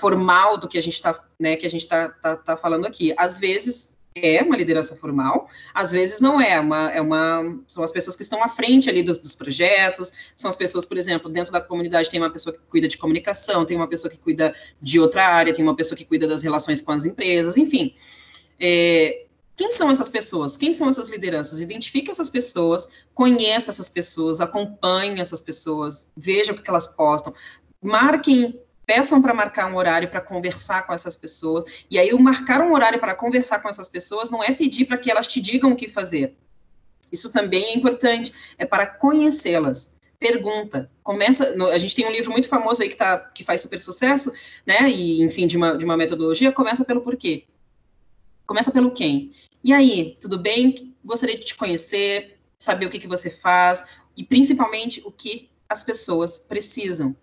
formal do que a gente está tá falando aqui. Às vezes é uma liderança formal, às vezes não é. São as pessoas que estão à frente ali dos projetos, são as pessoas, por exemplo, dentro da comunidade tem uma pessoa que cuida de comunicação, tem uma pessoa que cuida de outra área, tem uma pessoa que cuida das relações com as empresas, enfim. Quem são essas pessoas? Quem são essas lideranças? Identifique essas pessoas, conheça essas pessoas, acompanhe essas pessoas, veja o que elas postam, peçam para marcar um horário para conversar com essas pessoas, e aí o marcar um horário para conversar com essas pessoas não é pedir para que elas te digam o que fazer. Isso também é importante, é para conhecê-las. pergunta. A gente tem um livro muito famoso aí que faz super sucesso, né? E, enfim, de uma metodologia, começa pelo porquê. Começa pelo quem. E aí, tudo bem? Gostaria de te conhecer, saber o que você faz, e principalmente o que as pessoas precisam.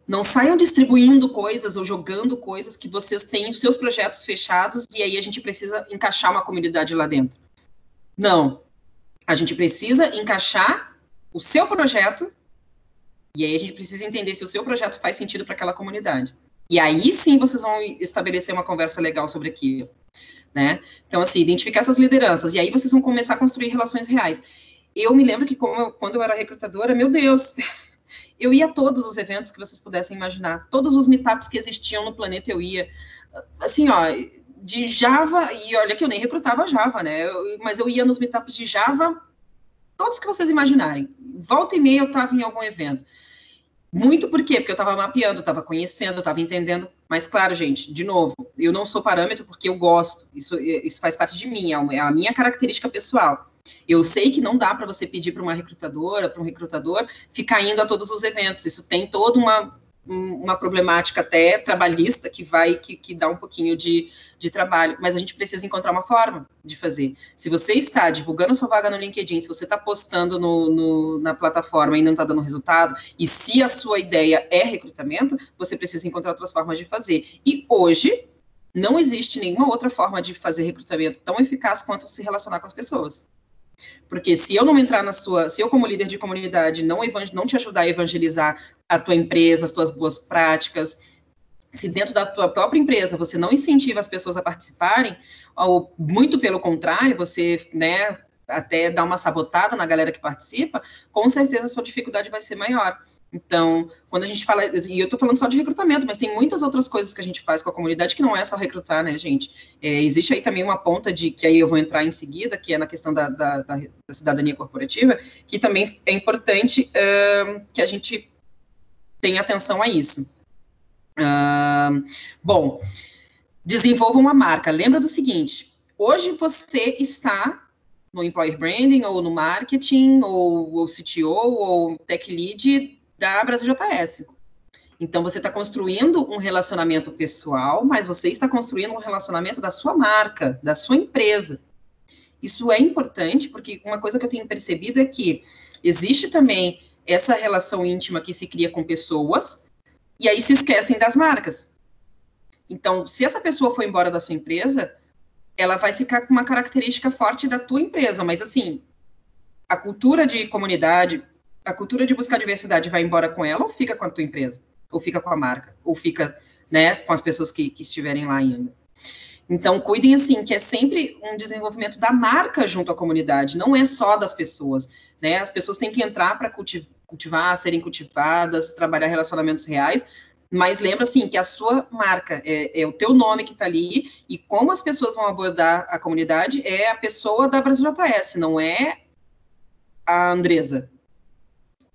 Não saiam distribuindo coisas ou jogando coisas que vocês têm os seus projetos fechados e aí a gente precisa encaixar uma comunidade lá dentro. Não. A gente precisa encaixar o seu projeto e aí a gente precisa entender se o seu projeto faz sentido para aquela comunidade. E aí sim vocês vão estabelecer uma conversa legal sobre aquilo, né? Então, assim, identificar essas lideranças e aí vocês vão começar a construir relações reais. Eu me lembro que quando eu era recrutadora, meu Deus, eu ia a todos os eventos que vocês pudessem imaginar, todos os meetups que existiam no planeta eu ia, assim, ó, de Java, e olha que eu nem recrutava Java, né, mas eu ia nos meetups de Java, todos que vocês imaginarem, volta e meia eu estava em algum evento. Muito por quê? Porque eu estava mapeando, estava conhecendo, estava entendendo, mas claro, gente, de novo, eu não sou parâmetro porque eu gosto, isso faz parte de mim, é a minha característica pessoal. Eu sei que não dá para você pedir para uma recrutadora, para um recrutador, ficar indo a todos os eventos. Isso tem toda uma problemática até trabalhista que dá um pouquinho de trabalho. Mas a gente precisa encontrar uma forma de fazer. Se você está divulgando sua vaga no LinkedIn, se você está postando na plataforma e não está dando resultado, e se a sua ideia é recrutamento, você precisa encontrar outras formas de fazer. E hoje, não existe nenhuma outra forma de fazer recrutamento tão eficaz quanto se relacionar com as pessoas. Porque se eu não entrar se eu como líder de comunidade não te ajudar a evangelizar a tua empresa, as tuas boas práticas, se dentro da tua própria empresa você não incentiva as pessoas a participarem, ou muito pelo contrário, você, né, até dá uma sabotada na galera que participa, com certeza a sua dificuldade vai ser maior. Então, quando a gente fala, e eu tô falando só de recrutamento, mas tem muitas outras coisas que a gente faz com a comunidade que não é só recrutar, né, gente? Existe aí também uma ponta que aí eu vou entrar em seguida, que é na questão da cidadania corporativa, que também é importante que a gente tenha atenção a isso. Bom, desenvolva uma marca. Lembra do seguinte, hoje você está no Employer Branding, ou no Marketing, ou CTO, ou Tech Lead da Brasil JS. Então, você está construindo um relacionamento pessoal, mas você está construindo um relacionamento da sua marca, da sua empresa. Isso é importante, porque uma coisa que eu tenho percebido é que existe também essa relação íntima que se cria com pessoas, e aí se esquecem das marcas. Então, se essa pessoa for embora da sua empresa, ela vai ficar com uma característica forte da tua empresa, mas assim, a cultura de comunidade, a cultura de buscar diversidade vai embora com ela ou fica com a tua empresa? Ou fica com a marca? Ou fica, né, com as pessoas que estiverem lá ainda? Então, cuidem, assim, que é sempre um desenvolvimento da marca junto à comunidade, não é só das pessoas, né? As pessoas têm que entrar para cultivar, serem cultivadas, trabalhar relacionamentos reais, mas lembra, assim, que a sua marca é o teu nome que está ali, e como as pessoas vão abordar a comunidade é a pessoa da Brasil JS, não é a Andresa.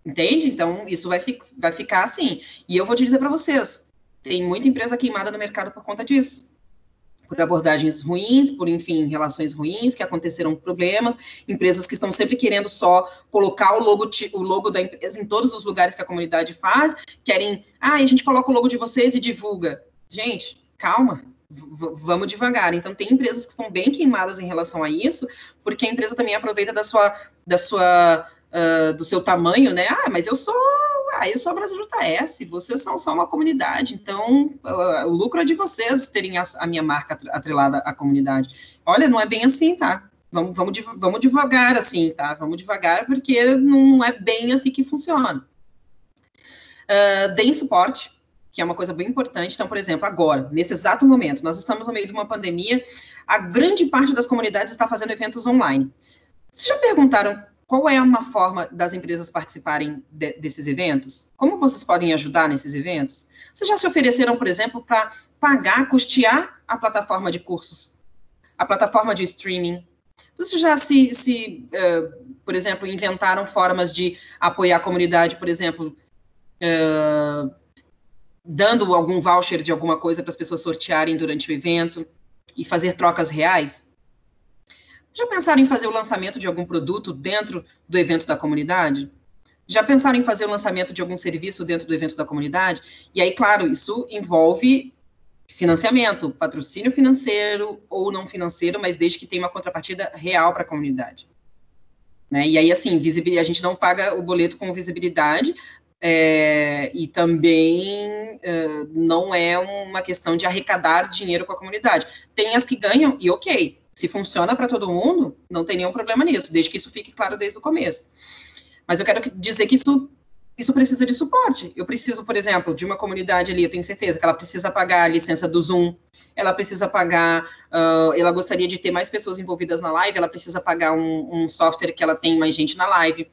Entende? Então, isso vai ficar assim. E eu vou te dizer para vocês, tem muita empresa queimada no mercado por conta disso. Por abordagens ruins, por, enfim, relações ruins, que aconteceram problemas, empresas que estão sempre querendo só colocar o logo da empresa em todos os lugares que a comunidade faz, querem, a gente coloca o logo de vocês e divulga. Gente, calma, vamos devagar. Então, tem empresas que estão bem queimadas em relação a isso, porque a empresa também aproveita do seu tamanho, né? Mas eu sou a Brasil JS, vocês são só uma comunidade, então o lucro é de vocês terem a minha marca atrelada à comunidade. Olha, não é bem assim, tá? Vamos devagar, assim, tá? Vamos devagar, porque não é bem assim que funciona. Deem suporte, que é uma coisa bem importante. Então, por exemplo, agora, nesse exato momento, nós estamos no meio de uma pandemia, a grande parte das comunidades está fazendo eventos online. Vocês já perguntaram qual é uma forma das empresas participarem desses eventos? Como vocês podem ajudar nesses eventos? Vocês já se ofereceram, por exemplo, para custear a plataforma de cursos, a plataforma de streaming? Vocês já por exemplo, inventaram formas de apoiar a comunidade, por exemplo, dando algum voucher de alguma coisa para as pessoas sortearem durante o evento e fazer trocas reais? Já pensaram em fazer o lançamento de algum produto dentro do evento da comunidade? Já pensaram em fazer o lançamento de algum serviço dentro do evento da comunidade? E aí, claro, isso envolve financiamento, patrocínio financeiro ou não financeiro, mas desde que tenha uma contrapartida real para a comunidade. Né? E aí, assim, a gente não paga o boleto com visibilidade, e também não é uma questão de arrecadar dinheiro com a comunidade. Tem as que ganham, e ok, se funciona para todo mundo, não tem nenhum problema nisso, desde que isso fique claro desde o começo. Mas eu quero dizer que isso precisa de suporte. Eu preciso, por exemplo, de uma comunidade ali, eu tenho certeza que ela precisa pagar a licença do Zoom, ela precisa pagar, ela gostaria de ter mais pessoas envolvidas na live, ela precisa pagar um software que ela tem mais gente na live,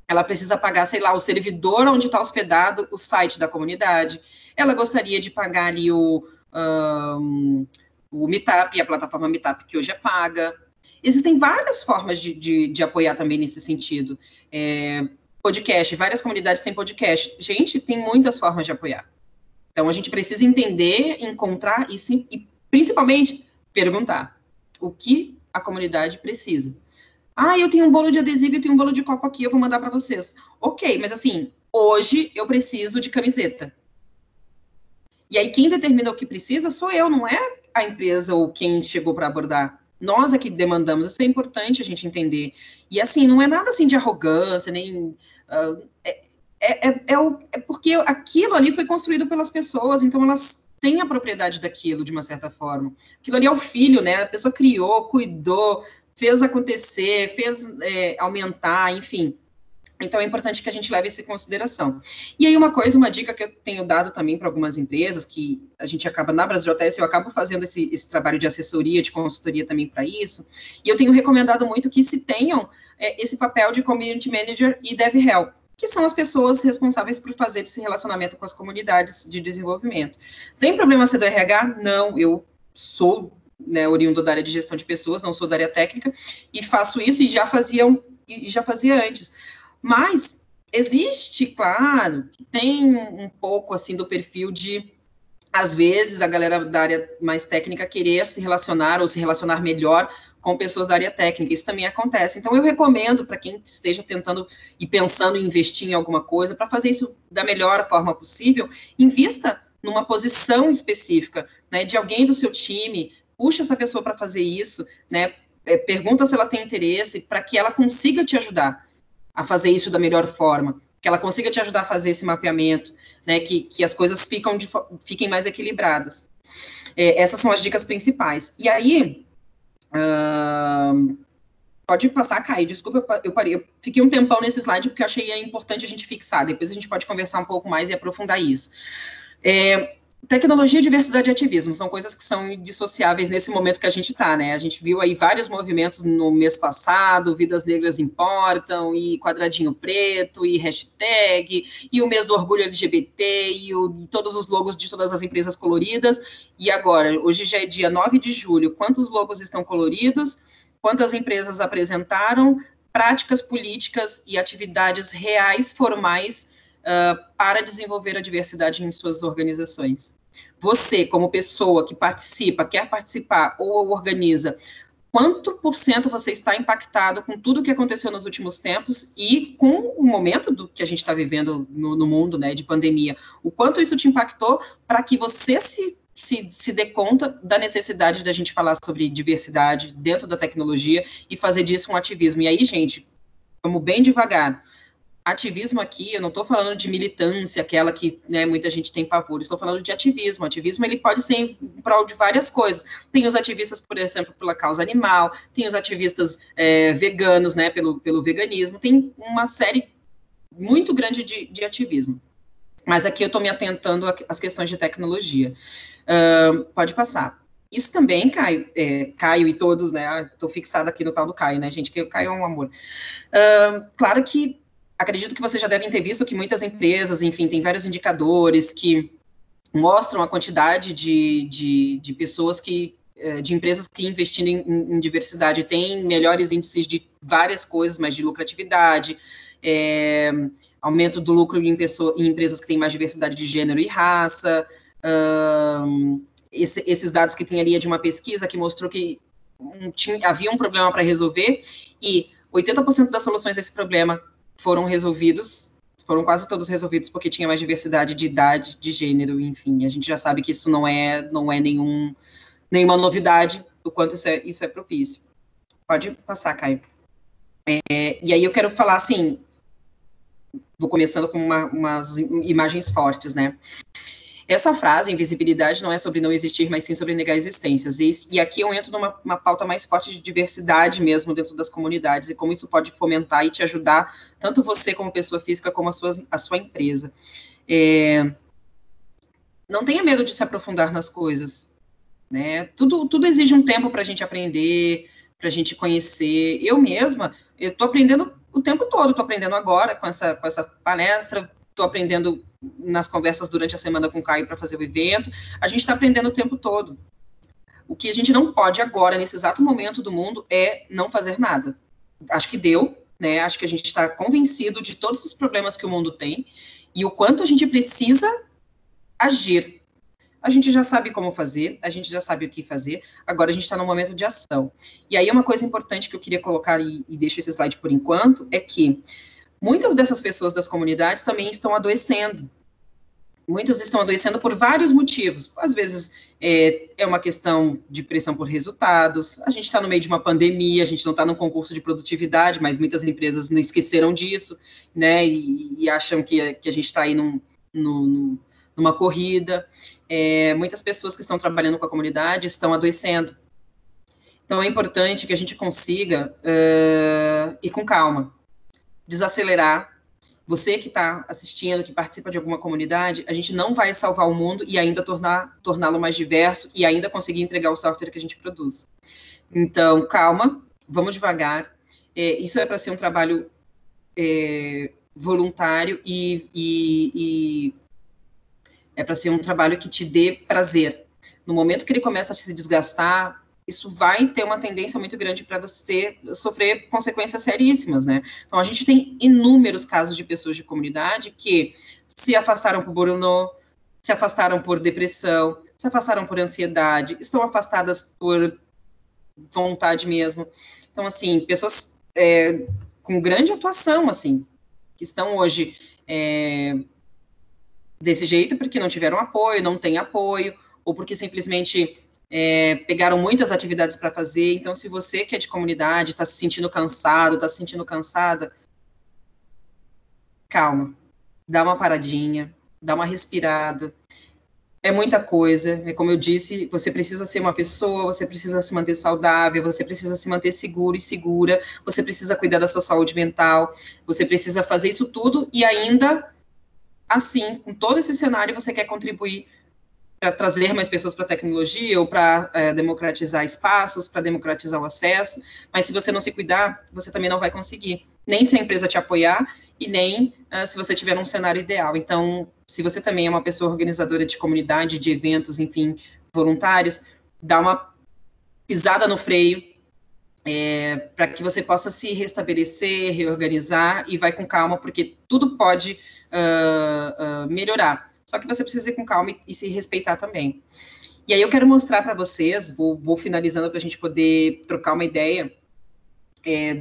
ela precisa pagar, sei lá, o servidor onde está hospedado o site da comunidade, ela gostaria de pagar ali o Meetup, a plataforma Meetup, que hoje é paga. Existem várias formas de apoiar também nesse sentido. Podcast, várias comunidades têm podcast. Gente, tem muitas formas de apoiar. Então, a gente precisa entender, encontrar e principalmente, perguntar o que a comunidade precisa. Eu tenho um bolo de adesivo e tenho um bolo de copo aqui, eu vou mandar para vocês. Ok, mas assim, hoje eu preciso de camiseta. E aí, quem determina o que precisa sou eu, não é a empresa ou quem chegou para abordar. Nós é que demandamos, isso é importante a gente entender. E assim, não é nada assim de arrogância, nem... é porque aquilo ali foi construído pelas pessoas, então elas têm a propriedade daquilo, de uma certa forma. Aquilo ali é o filho, né? A pessoa criou, cuidou, fez acontecer, fez aumentar, enfim. Então, é importante que a gente leve isso em consideração. E aí, uma dica que eu tenho dado também para algumas empresas, que a gente acaba, na BrasJS, eu acabo fazendo esse trabalho de assessoria, de consultoria também para isso, e eu tenho recomendado muito que se tenham esse papel de Community Manager e DevRel, que são as pessoas responsáveis por fazer esse relacionamento com as comunidades de desenvolvimento. Tem problema ser do RH? Não, eu sou oriundo da área de gestão de pessoas, não sou da área técnica, e faço isso e já fazia antes. Mas existe, claro, que tem um pouco, assim, do perfil de, às vezes, a galera da área mais técnica querer se relacionar ou se relacionar melhor com pessoas da área técnica. Isso também acontece. Então, eu recomendo para quem esteja tentando e pensando em investir em alguma coisa, para fazer isso da melhor forma possível, invista numa posição específica, né, de alguém do seu time, puxa essa pessoa para fazer isso, né, pergunta se ela tem interesse, para que ela consiga te ajudar a fazer isso da melhor forma, que ela consiga te ajudar a fazer esse mapeamento, né, que as coisas fiquem mais equilibradas. Essas são as dicas principais. E aí, pode passar, Caio, desculpa, eu parei, eu fiquei um tempão nesse slide porque eu achei importante a gente fixar, depois a gente pode conversar um pouco mais e aprofundar isso. Tecnologia, diversidade e ativismo são coisas que são indissociáveis nesse momento que a gente está, né? A gente viu aí vários movimentos no mês passado, Vidas Negras Importam, e Quadradinho Preto, e hashtag, e o mês do orgulho LGBT, e todos os logos de todas as empresas coloridas. E agora, hoje já é dia 9 de julho, quantos logos estão coloridos? Quantas empresas apresentaram práticas políticas e atividades reais, formais, para desenvolver a diversidade em suas organizações? Você, como pessoa que participa, quer participar ou organiza, quanto por cento você está impactado com tudo o que aconteceu nos últimos tempos e com o momento do que a gente está vivendo no mundo, né, de pandemia? O quanto isso te impactou para que você se dê conta da necessidade da gente falar sobre diversidade dentro da tecnologia e fazer disso um ativismo? E aí, gente, vamos bem devagar. Ativismo aqui, eu não estou falando de militância, aquela que, né, muita gente tem pavor, estou falando de ativismo. Ativismo, ele pode ser em prol de várias coisas. Tem os ativistas, por exemplo, pela causa animal, tem os ativistas veganos, né, pelo veganismo, tem uma série muito grande de ativismo. Mas aqui eu estou me atentando às questões de tecnologia. Pode passar. Isso também, Caio e todos, né, estou fixada aqui no tal do Caio, né, gente, que o Caio é um amor. Claro que acredito que vocês já devem ter visto que muitas empresas, enfim, tem vários indicadores que mostram a quantidade de pessoas de empresas que investindo em diversidade têm melhores índices de várias coisas, mas de lucratividade, aumento do lucro em empresas que têm mais diversidade de gênero e raça, esses dados que tem ali de uma pesquisa que mostrou que havia um problema para resolver e 80% das soluções desse problema foram resolvidos, foram quase todos resolvidos porque tinha mais diversidade de idade, de gênero, enfim. A gente já sabe que isso não é nenhuma novidade, o quanto isso é propício. Pode passar, Caio. E aí eu quero falar, assim, vou começando com umas imagens fortes, né? Essa frase, invisibilidade, não é sobre não existir, mas sim sobre negar existências. E aqui eu entro numa pauta mais forte de diversidade mesmo dentro das comunidades, e como isso pode fomentar e te ajudar, tanto você como pessoa física, como a sua empresa. Não tenha medo de se aprofundar nas coisas, né? Tudo exige um tempo para a gente aprender, para a gente conhecer. Eu mesma, eu estou aprendendo o tempo todo, estou aprendendo agora com essa palestra, estou aprendendo nas conversas durante a semana com o Caio para fazer o evento. A gente está aprendendo o tempo todo. O que a gente não pode agora, nesse exato momento do mundo, é não fazer nada. Acho que deu, né? Acho que a gente está convencido de todos os problemas que o mundo tem e o quanto a gente precisa agir. A gente já sabe como fazer, a gente já sabe o que fazer, agora a gente está no momento de ação. E aí uma coisa importante que eu queria colocar, e deixo esse slide por enquanto, é que muitas dessas pessoas das comunidades também estão adoecendo. Muitas estão adoecendo por vários motivos. Às vezes é uma questão de pressão por resultados, a gente está no meio de uma pandemia, a gente não está num concurso de produtividade, mas muitas empresas não esqueceram disso, né, e acham que a gente está aí numa corrida. Muitas pessoas que estão trabalhando com a comunidade estão adoecendo. Então, é importante que a gente consiga ir com calma, desacelerar. Você que está assistindo, que participa de alguma comunidade, a gente não vai salvar o mundo e ainda torná-lo mais diverso e ainda conseguir entregar o software que a gente produz. Então, calma, vamos devagar. Isso é para ser um trabalho voluntário e é para ser um trabalho que te dê prazer. No momento que ele começa a se desgastar, isso vai ter uma tendência muito grande para você sofrer consequências seríssimas, né? Então, a gente tem inúmeros casos de pessoas de comunidade que se afastaram por burnout, se afastaram por depressão, se afastaram por ansiedade, estão afastadas por vontade mesmo. Então, assim, pessoas com grande atuação, assim, que estão hoje desse jeito porque não tiveram apoio, não tem apoio, ou porque simplesmente pegaram muitas atividades para fazer. Então, se você que é de comunidade, está se sentindo cansado, está se sentindo cansada, calma, dá uma paradinha, dá uma respirada. É muita coisa, como eu disse, você precisa ser uma pessoa, você precisa se manter saudável, você precisa se manter seguro e segura, você precisa cuidar da sua saúde mental, você precisa fazer isso tudo e ainda, assim, com todo esse cenário, você quer contribuir para trazer mais pessoas para a tecnologia ou para democratizar espaços, para democratizar o acesso, mas se você não se cuidar, você também não vai conseguir, nem se a empresa te apoiar e nem se você tiver um cenário ideal. Então, se você também é uma pessoa organizadora de comunidade, de eventos, enfim, voluntários, dá uma pisada no freio para que você possa se restabelecer, reorganizar e vai com calma, porque tudo pode melhorar. Só que você precisa ir com calma e se respeitar também. E aí eu quero mostrar para vocês, vou finalizando para a gente poder trocar uma ideia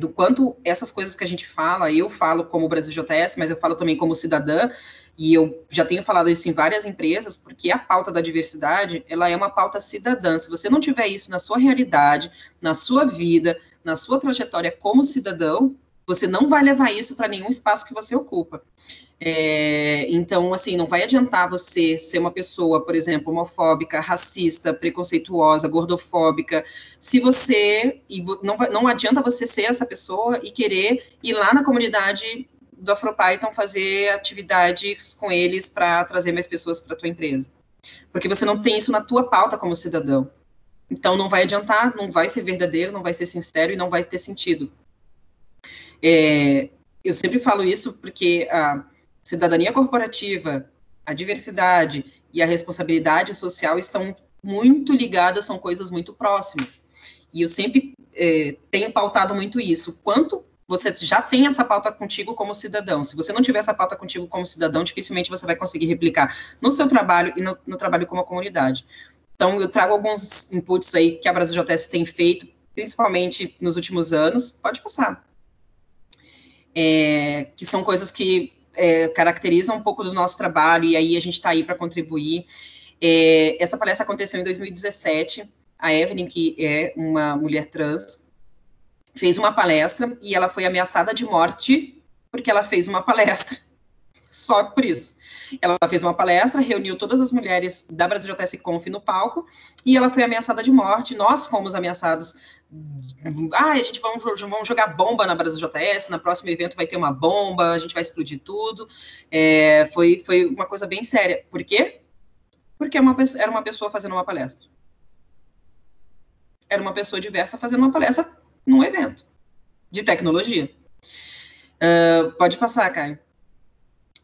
do quanto essas coisas que a gente fala, eu falo como Brasil JS, mas eu falo também como cidadã, e eu já tenho falado isso em várias empresas, porque a pauta da diversidade, ela é uma pauta cidadã. Se você não tiver isso na sua realidade, na sua vida, na sua trajetória como cidadão, você não vai levar isso para nenhum espaço que você ocupa. Então, assim, não vai adiantar você ser uma pessoa, por exemplo, homofóbica, racista, preconceituosa, gordofóbica, se você, não adianta você ser essa pessoa e querer ir lá na comunidade do AfroPython fazer atividades com eles para trazer mais pessoas para a tua empresa, porque você não tem isso na tua pauta como cidadão. Então, não vai adiantar, não vai ser verdadeiro, não vai ser sincero e não vai ter sentido. Eu sempre falo isso porque a cidadania corporativa, a diversidade e a responsabilidade social estão muito ligadas, são coisas muito próximas. E eu sempre tenho pautado muito isso. Quanto você já tem essa pauta contigo como cidadão. Se você não tiver essa pauta contigo como cidadão, dificilmente você vai conseguir replicar no seu trabalho e no trabalho como a comunidade. Então, eu trago alguns inputs aí que a Brasil JS tem feito, principalmente nos últimos anos. Pode passar. que são coisas que caracterizam um pouco do nosso trabalho, e aí a gente está aí para contribuir. Essa palestra aconteceu em 2017, a Evelyn, que é uma mulher trans, fez uma palestra, e ela foi ameaçada de morte, porque ela fez uma palestra, só por isso. Ela fez uma palestra, reuniu todas as mulheres da BrasilJS Conf no palco, e ela foi ameaçada de morte, nós fomos ameaçados, a gente vamos jogar bomba na BrasilJS, no próximo evento vai ter uma bomba, a gente vai explodir tudo, foi uma coisa bem séria. Por quê? Porque era uma pessoa fazendo uma palestra. Era uma pessoa diversa fazendo uma palestra num evento de tecnologia. Pode passar, Caio.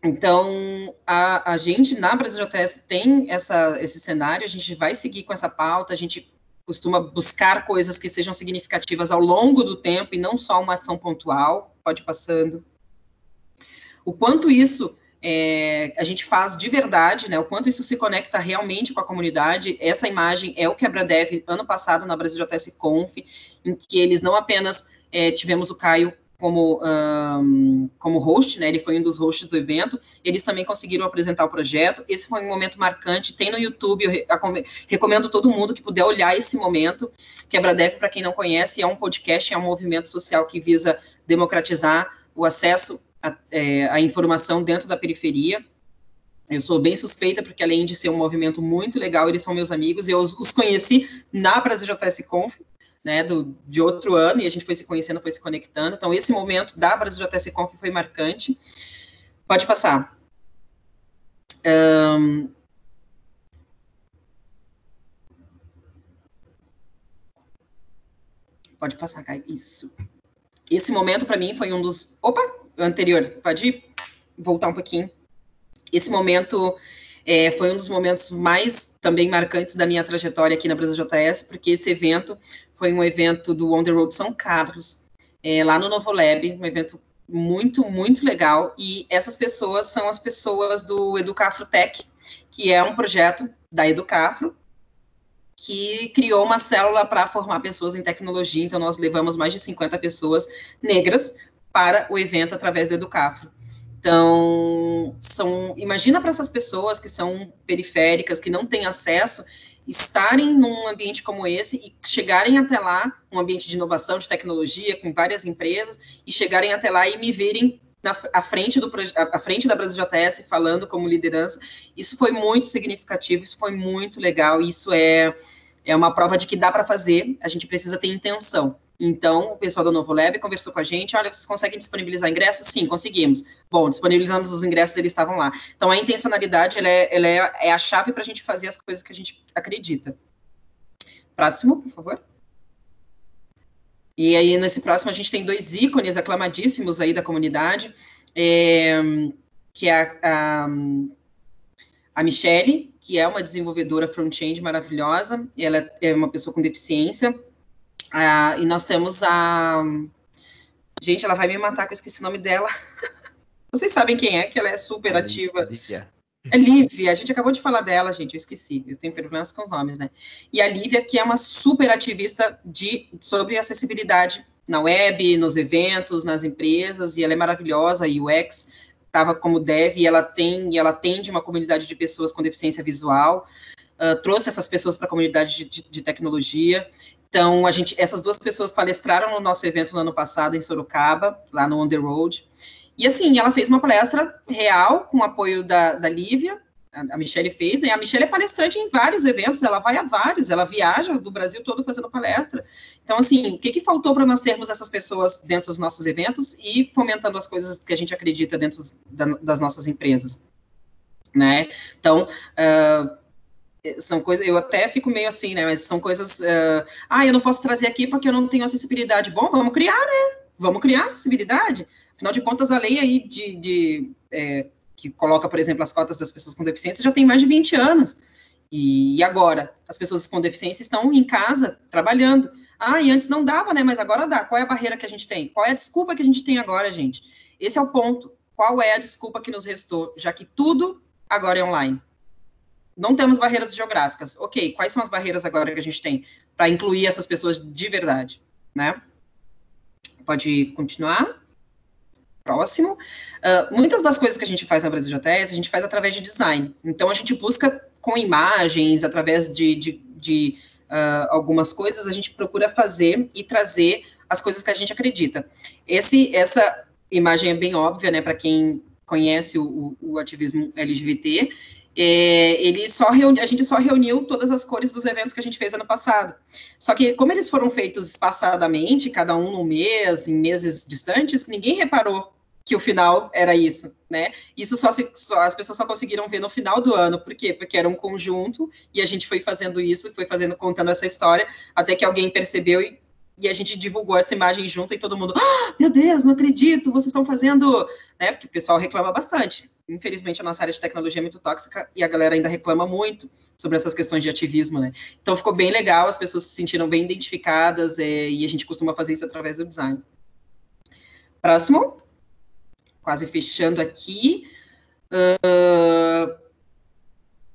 Então, a gente, na BrasilJS, tem esse cenário, a gente vai seguir com essa pauta, a gente costuma buscar coisas que sejam significativas ao longo do tempo, e não só uma ação pontual. Pode ir passando. O quanto isso a gente faz de verdade, né, o quanto isso se conecta realmente com a comunidade. Essa imagem é o QuebraDev, ano passado, na BrasilJS Conf, em que eles não apenas tivemos o Caio como host, né, ele foi um dos hosts do evento, eles também conseguiram apresentar o projeto. Esse foi um momento marcante, tem no YouTube, eu recomendo todo mundo que puder olhar esse momento. QuebraDev, para quem não conhece, é um podcast, é um movimento social que visa democratizar o acesso à informação dentro da periferia. Eu sou bem suspeita, porque além de ser um movimento muito legal, eles são meus amigos, eu os conheci na BrasilJS Conf, né, de outro ano, e a gente foi se conhecendo, foi se conectando. Então, esse momento da BrasilJS Conf foi marcante. Pode passar. Pode passar, Caio. Isso. Esse momento, para mim, foi um dos... Opa! Anterior. Pode ir? Voltar um pouquinho. Esse momento foi um dos momentos mais também marcantes da minha trajetória aqui na BrasilJS, porque esse evento foi um evento do On The Road São Carlos, lá no Novo Lab, um evento muito, muito legal, e essas pessoas são as pessoas do Educafro Tech, que é um projeto da Educafro, que criou uma célula para formar pessoas em tecnologia. Então, nós levamos mais de 50 pessoas negras para o evento através do Educafro. Então, imagina para essas pessoas que são periféricas, que não têm acesso, estarem num ambiente como esse e chegarem até lá, um ambiente de inovação, de tecnologia, com várias empresas, e chegarem até lá e me verem à frente da BrasilJS, falando como liderança. Isso foi muito significativo, isso foi muito legal, isso é uma prova de que dá para fazer, a gente precisa ter intenção. Então, o pessoal do Novo Lab conversou com a gente, olha, vocês conseguem disponibilizar ingressos? Sim, conseguimos. Bom, disponibilizamos os ingressos, eles estavam lá. Então, a intencionalidade, ela é a chave para a gente fazer as coisas que a gente acredita. Próximo, por favor. E aí, nesse próximo, a gente tem 2 ícones aclamadíssimos aí da comunidade, que é a Michele, que é uma desenvolvedora front-end maravilhosa, ela é uma pessoa com deficiência. E nós temos Gente, ela vai me matar, que eu esqueci o nome dela. Vocês sabem quem é, que ela é super ativa. É Lívia, a gente acabou de falar dela, gente, eu esqueci. Eu tenho problemas com os nomes, né? E a Lívia, que é uma super ativista sobre acessibilidade na web, nos eventos, nas empresas, e ela é maravilhosa, a UX, estava como dev, e ela atende uma comunidade de pessoas com deficiência visual, trouxe essas pessoas para a comunidade de tecnologia. Então, essas 2 pessoas palestraram no nosso evento no ano passado, em Sorocaba, lá no On The Road. E, assim, ela fez uma palestra real, com o apoio da Lívia, a Michele fez, né? A Michele é palestrante em vários eventos, ela vai a vários, ela viaja do Brasil todo fazendo palestra. Então, assim, o que faltou para nós termos essas pessoas dentro dos nossos eventos e fomentando as coisas que a gente acredita dentro das nossas empresas, né? Então, são coisas, eu até fico meio assim, né, mas são coisas, eu não posso trazer aqui porque eu não tenho acessibilidade. Bom, vamos criar, né, vamos criar acessibilidade. Afinal de contas, a lei aí que coloca, por exemplo, as cotas das pessoas com deficiência já tem mais de 20 anos, e agora? As pessoas com deficiência estão em casa, trabalhando. E antes não dava, né, mas agora dá. Qual é a barreira que a gente tem? Qual é a desculpa que a gente tem agora, gente? Esse é o ponto. Qual é a desculpa que nos restou, já que tudo agora é online? Não temos barreiras geográficas. Ok, quais são as barreiras agora que a gente tem para incluir essas pessoas de verdade, né? Pode continuar. próximo. Muitas das coisas que a gente faz na Brasil JS, a gente faz através de design. Então, a gente busca com imagens, através de algumas coisas, a gente procura fazer e trazer as coisas que a gente acredita. Essa imagem é bem óbvia, né, para quem conhece o ativismo LGBT. A gente só reuniu todas as cores dos eventos que a gente fez ano passado. Só que, como eles foram feitos espaçadamente, cada um num mês, em meses distantes, ninguém reparou que o final era isso, né? Isso as pessoas só conseguiram ver no final do ano. Por quê? Porque era um conjunto, e a gente foi fazendo isso, contando essa história, até que alguém percebeu e a gente divulgou essa imagem junto, e todo mundo, meu Deus, não acredito, vocês estão fazendo, né, porque o pessoal reclama bastante. Infelizmente, a nossa área de tecnologia é muito tóxica, e a galera ainda reclama muito sobre essas questões de ativismo, né. Então, ficou bem legal, as pessoas se sentiram bem identificadas, e a gente costuma fazer isso através do design. Próximo. Quase fechando aqui.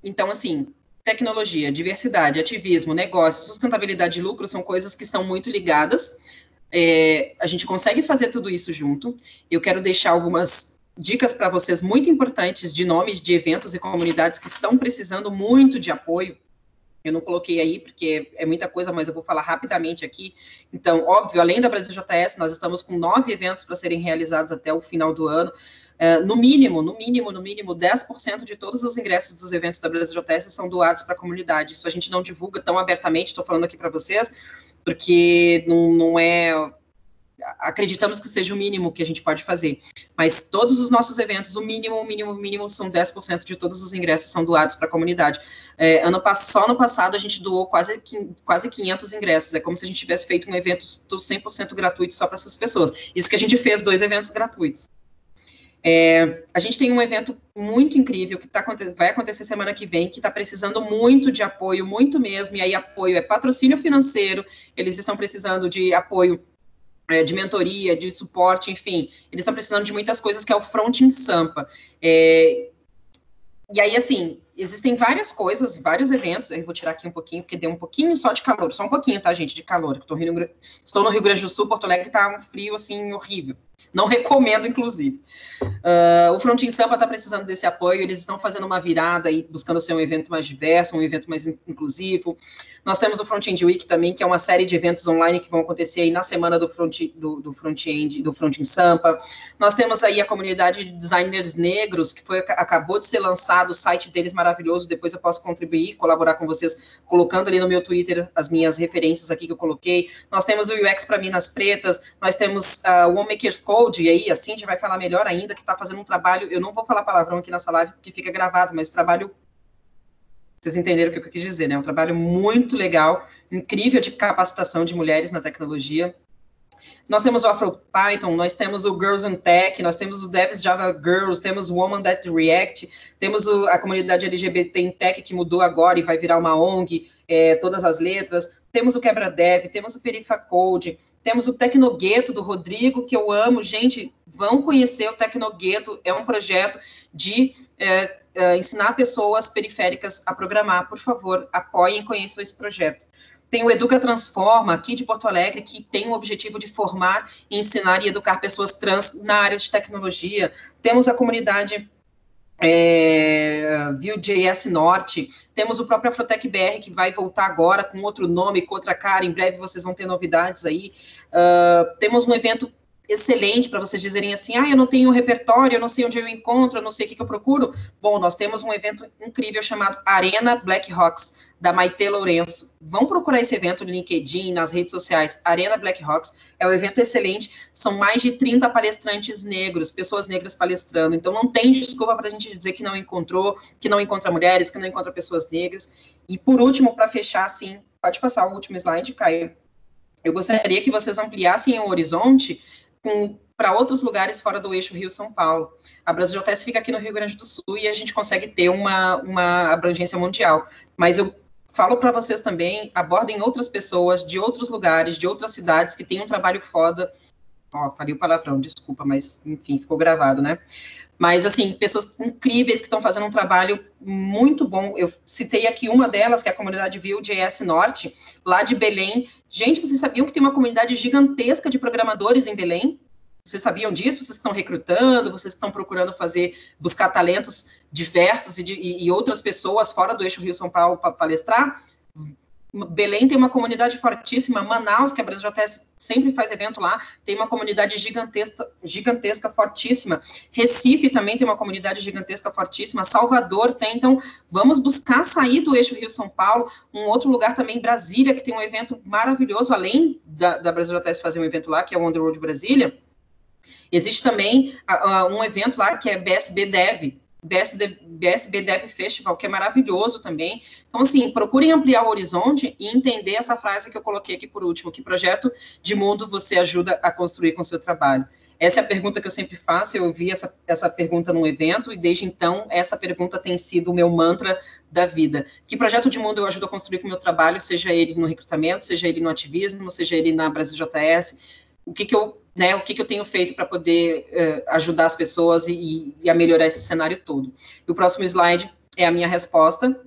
Então, assim, tecnologia, diversidade, ativismo, negócio, sustentabilidade e lucro são coisas que estão muito ligadas. A gente consegue fazer tudo isso junto. Eu quero deixar algumas dicas para vocês muito importantes de nomes de eventos e comunidades que estão precisando muito de apoio. Eu não coloquei aí, porque é muita coisa, mas eu vou falar rapidamente aqui. Então, óbvio, além da Brasil JS, nós estamos com 9 eventos para serem realizados até o final do ano. No mínimo, 10% de todos os ingressos dos eventos da Brasil JS são doados para a comunidade. Isso a gente não divulga tão abertamente, estou falando aqui para vocês, porque não é... Acreditamos que seja o mínimo que a gente pode fazer. Mas todos os nossos eventos, o mínimo são 10% de todos os ingressos são doados para a comunidade. Só no passado a gente doou quase 500 ingressos. É como se a gente tivesse feito um evento 100% gratuito só para essas pessoas. Isso que a gente fez, 2 eventos gratuitos. A gente tem um evento muito incrível que vai acontecer semana que vem, que está precisando muito de apoio, muito mesmo, e aí apoio é patrocínio financeiro, eles estão precisando de apoio de mentoria, de suporte, enfim, eles estão precisando de muitas coisas, que é o Fronting Sampa. E aí, assim, existem várias coisas, vários eventos, eu vou tirar aqui um pouquinho, porque deu um pouquinho só de calor, só um pouquinho, tá, gente, de calor, estou no Rio Grande do Sul, Porto Alegre tá um frio, assim, horrível. Não recomendo, inclusive. O Fronting Sampa está precisando desse apoio, eles estão fazendo uma virada aí, buscando ser um evento mais diverso, um evento mais inclusivo. Nós temos o Front-End Week também, que é uma série de eventos online que vão acontecer aí na semana do Front-End, do Fronting Sampa. Nós temos aí a comunidade de designers negros, que acabou de ser lançado, o site deles maravilhoso, depois eu posso contribuir, colaborar com vocês, colocando ali no meu Twitter as minhas referências aqui que eu coloquei. Nós temos o UX para Minas Pretas, nós temos o One Makers Code, e aí a Cintia vai falar melhor ainda, que está fazendo um trabalho, eu não vou falar palavrão aqui nessa live, porque fica gravado, mas trabalho, vocês entenderam o que eu quis dizer, né? Um trabalho muito legal, incrível de capacitação de mulheres na tecnologia. Nós temos o AfroPython, nós temos o Girls in Tech, nós temos o Devs Java Girls, temos o Woman That React, temos a comunidade LGBT em Tech, que mudou agora e vai virar uma ONG, todas as letras, temos o Quebra Dev, temos o Perifacode, temos o Tecnogueto do Rodrigo, que eu amo, gente, vão conhecer o Tecnogueto, é um projeto de ensinar pessoas periféricas a programar, por favor, apoiem e conheçam esse projeto. Tem o Educa Transforma, aqui de Porto Alegre, que tem o objetivo de formar, ensinar e educar pessoas trans na área de tecnologia. Temos a comunidade Vue.js Norte, temos o próprio Afrotech BR, que vai voltar agora com outro nome, com outra cara, em breve vocês vão ter novidades aí. Temos um evento excelente para vocês dizerem assim, eu não tenho repertório, eu não sei onde eu encontro, eu não sei o que eu procuro. Bom, nós temos um evento incrível chamado Arena Black Rocks, da Maite Lourenço. Vão procurar esse evento no LinkedIn, nas redes sociais. Arena Black Rocks é um evento excelente, são mais de 30 palestrantes negros, pessoas negras palestrando, então não tem desculpa para a gente dizer que não encontrou, que não encontra mulheres, que não encontra pessoas negras. E por último, para fechar, assim, pode passar o último slide, Caio. Eu gostaria que vocês ampliassem o horizonte para outros lugares fora do eixo Rio-São Paulo. A Brasil JS fica aqui no Rio Grande do Sul e a gente consegue ter uma abrangência mundial. Mas eu falo para vocês também, abordem outras pessoas de outros lugares, de outras cidades que têm um trabalho foda. Falei o palavrão, desculpa, mas enfim, ficou gravado, né? Mas, assim, pessoas incríveis que estão fazendo um trabalho muito bom. Eu citei aqui uma delas, que é a comunidade Vue.js Norte, lá de Belém. Gente, vocês sabiam que tem uma comunidade gigantesca de programadores em Belém? Vocês sabiam disso? Vocês estão recrutando? Vocês estão procurando buscar talentos diversos e outras pessoas fora do eixo Rio-São Paulo para palestrar? Belém tem uma comunidade fortíssima, Manaus, que a Brasil JS sempre faz evento lá, tem uma comunidade gigantesca, fortíssima. Recife também tem uma comunidade gigantesca, fortíssima. Salvador tem, então vamos buscar sair do eixo Rio-São Paulo. Um outro lugar também, Brasília, que tem um evento maravilhoso, além da Brasil JS fazer um evento lá, que é o On The Road Brasília. Existe também um evento lá que é BSB Dev Festival, que é maravilhoso também. Então, assim, procurem ampliar o horizonte e entender essa frase que eu coloquei aqui por último, que projeto de mundo você ajuda a construir com o seu trabalho? Essa é a pergunta que eu sempre faço, eu ouvi essa pergunta num evento, e desde então, essa pergunta tem sido o meu mantra da vida. Que projeto de mundo eu ajudo a construir com o meu trabalho, seja ele no recrutamento, seja ele no ativismo, seja ele na Brasil JS, o que eu tenho feito para poder ajudar as pessoas e a melhorar esse cenário todo. E o próximo slide é a minha resposta,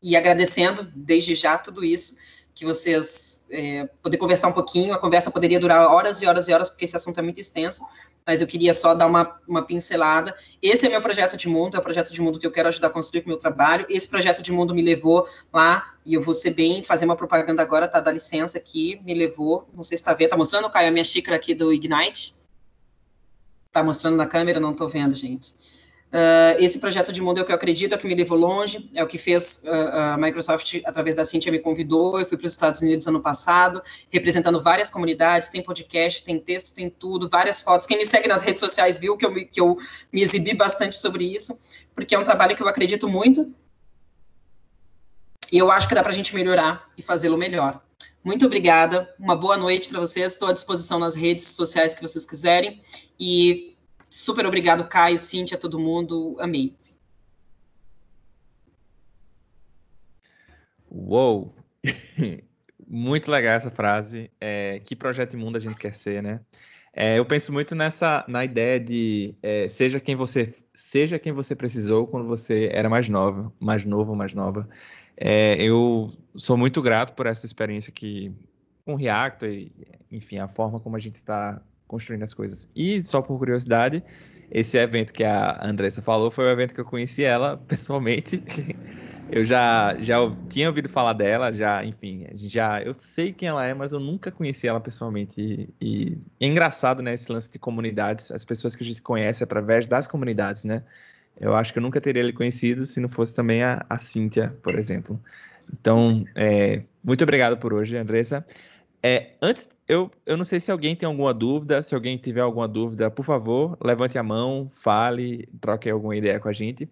e agradecendo desde já tudo isso, que vocês poder conversar um pouquinho. A conversa poderia durar horas e horas e horas, porque esse assunto é muito extenso, mas eu queria só dar uma pincelada. Esse é meu projeto de mundo, é o projeto de mundo que eu quero ajudar a construir com o meu trabalho. Esse projeto de mundo me levou lá, e eu vou fazer uma propaganda agora, tá? Dá licença aqui, me levou, não sei se tá vendo, tá mostrando, Caio, a minha xícara aqui do Ignite? Tá mostrando na câmera? Não tô vendo, gente. Esse projeto de mundo é o que eu acredito, é o que me levou longe, é o que fez a Microsoft, através da Cíntia, me convidou. Eu fui para os Estados Unidos ano passado, representando várias comunidades, tem podcast, tem texto, tem tudo, várias fotos. Quem me segue nas redes sociais viu que eu me exibi bastante sobre isso, porque é um trabalho que eu acredito muito, e eu acho que dá para a gente melhorar e fazê-lo melhor. Muito obrigada, uma boa noite para vocês, estou à disposição nas redes sociais que vocês quiserem, e super obrigado, Caio, Cíntia, todo mundo, amei. Uou! Muito legal essa frase. Que projeto imundo a gente quer ser, né? Eu penso muito na ideia de seja quem você precisou quando você era mais novo, mais nova. Eu sou muito grato por essa experiência aqui com o Reactor e, enfim, a forma como a gente está construindo as coisas. E, só por curiosidade, esse evento que a Andressa falou foi o evento que eu conheci ela pessoalmente. Eu já tinha ouvido falar dela, enfim, eu sei quem ela é, mas eu nunca conheci ela pessoalmente. E é engraçado, né, esse lance de comunidades, as pessoas que a gente conhece através das comunidades, né? Eu acho que eu nunca teria ele conhecido se não fosse também a Cíntia, por exemplo. Então, muito obrigado por hoje, Andressa. Antes, eu não sei se alguém tem alguma dúvida. Se alguém tiver alguma dúvida, por favor, levante a mão, fale, troque alguma ideia com a gente.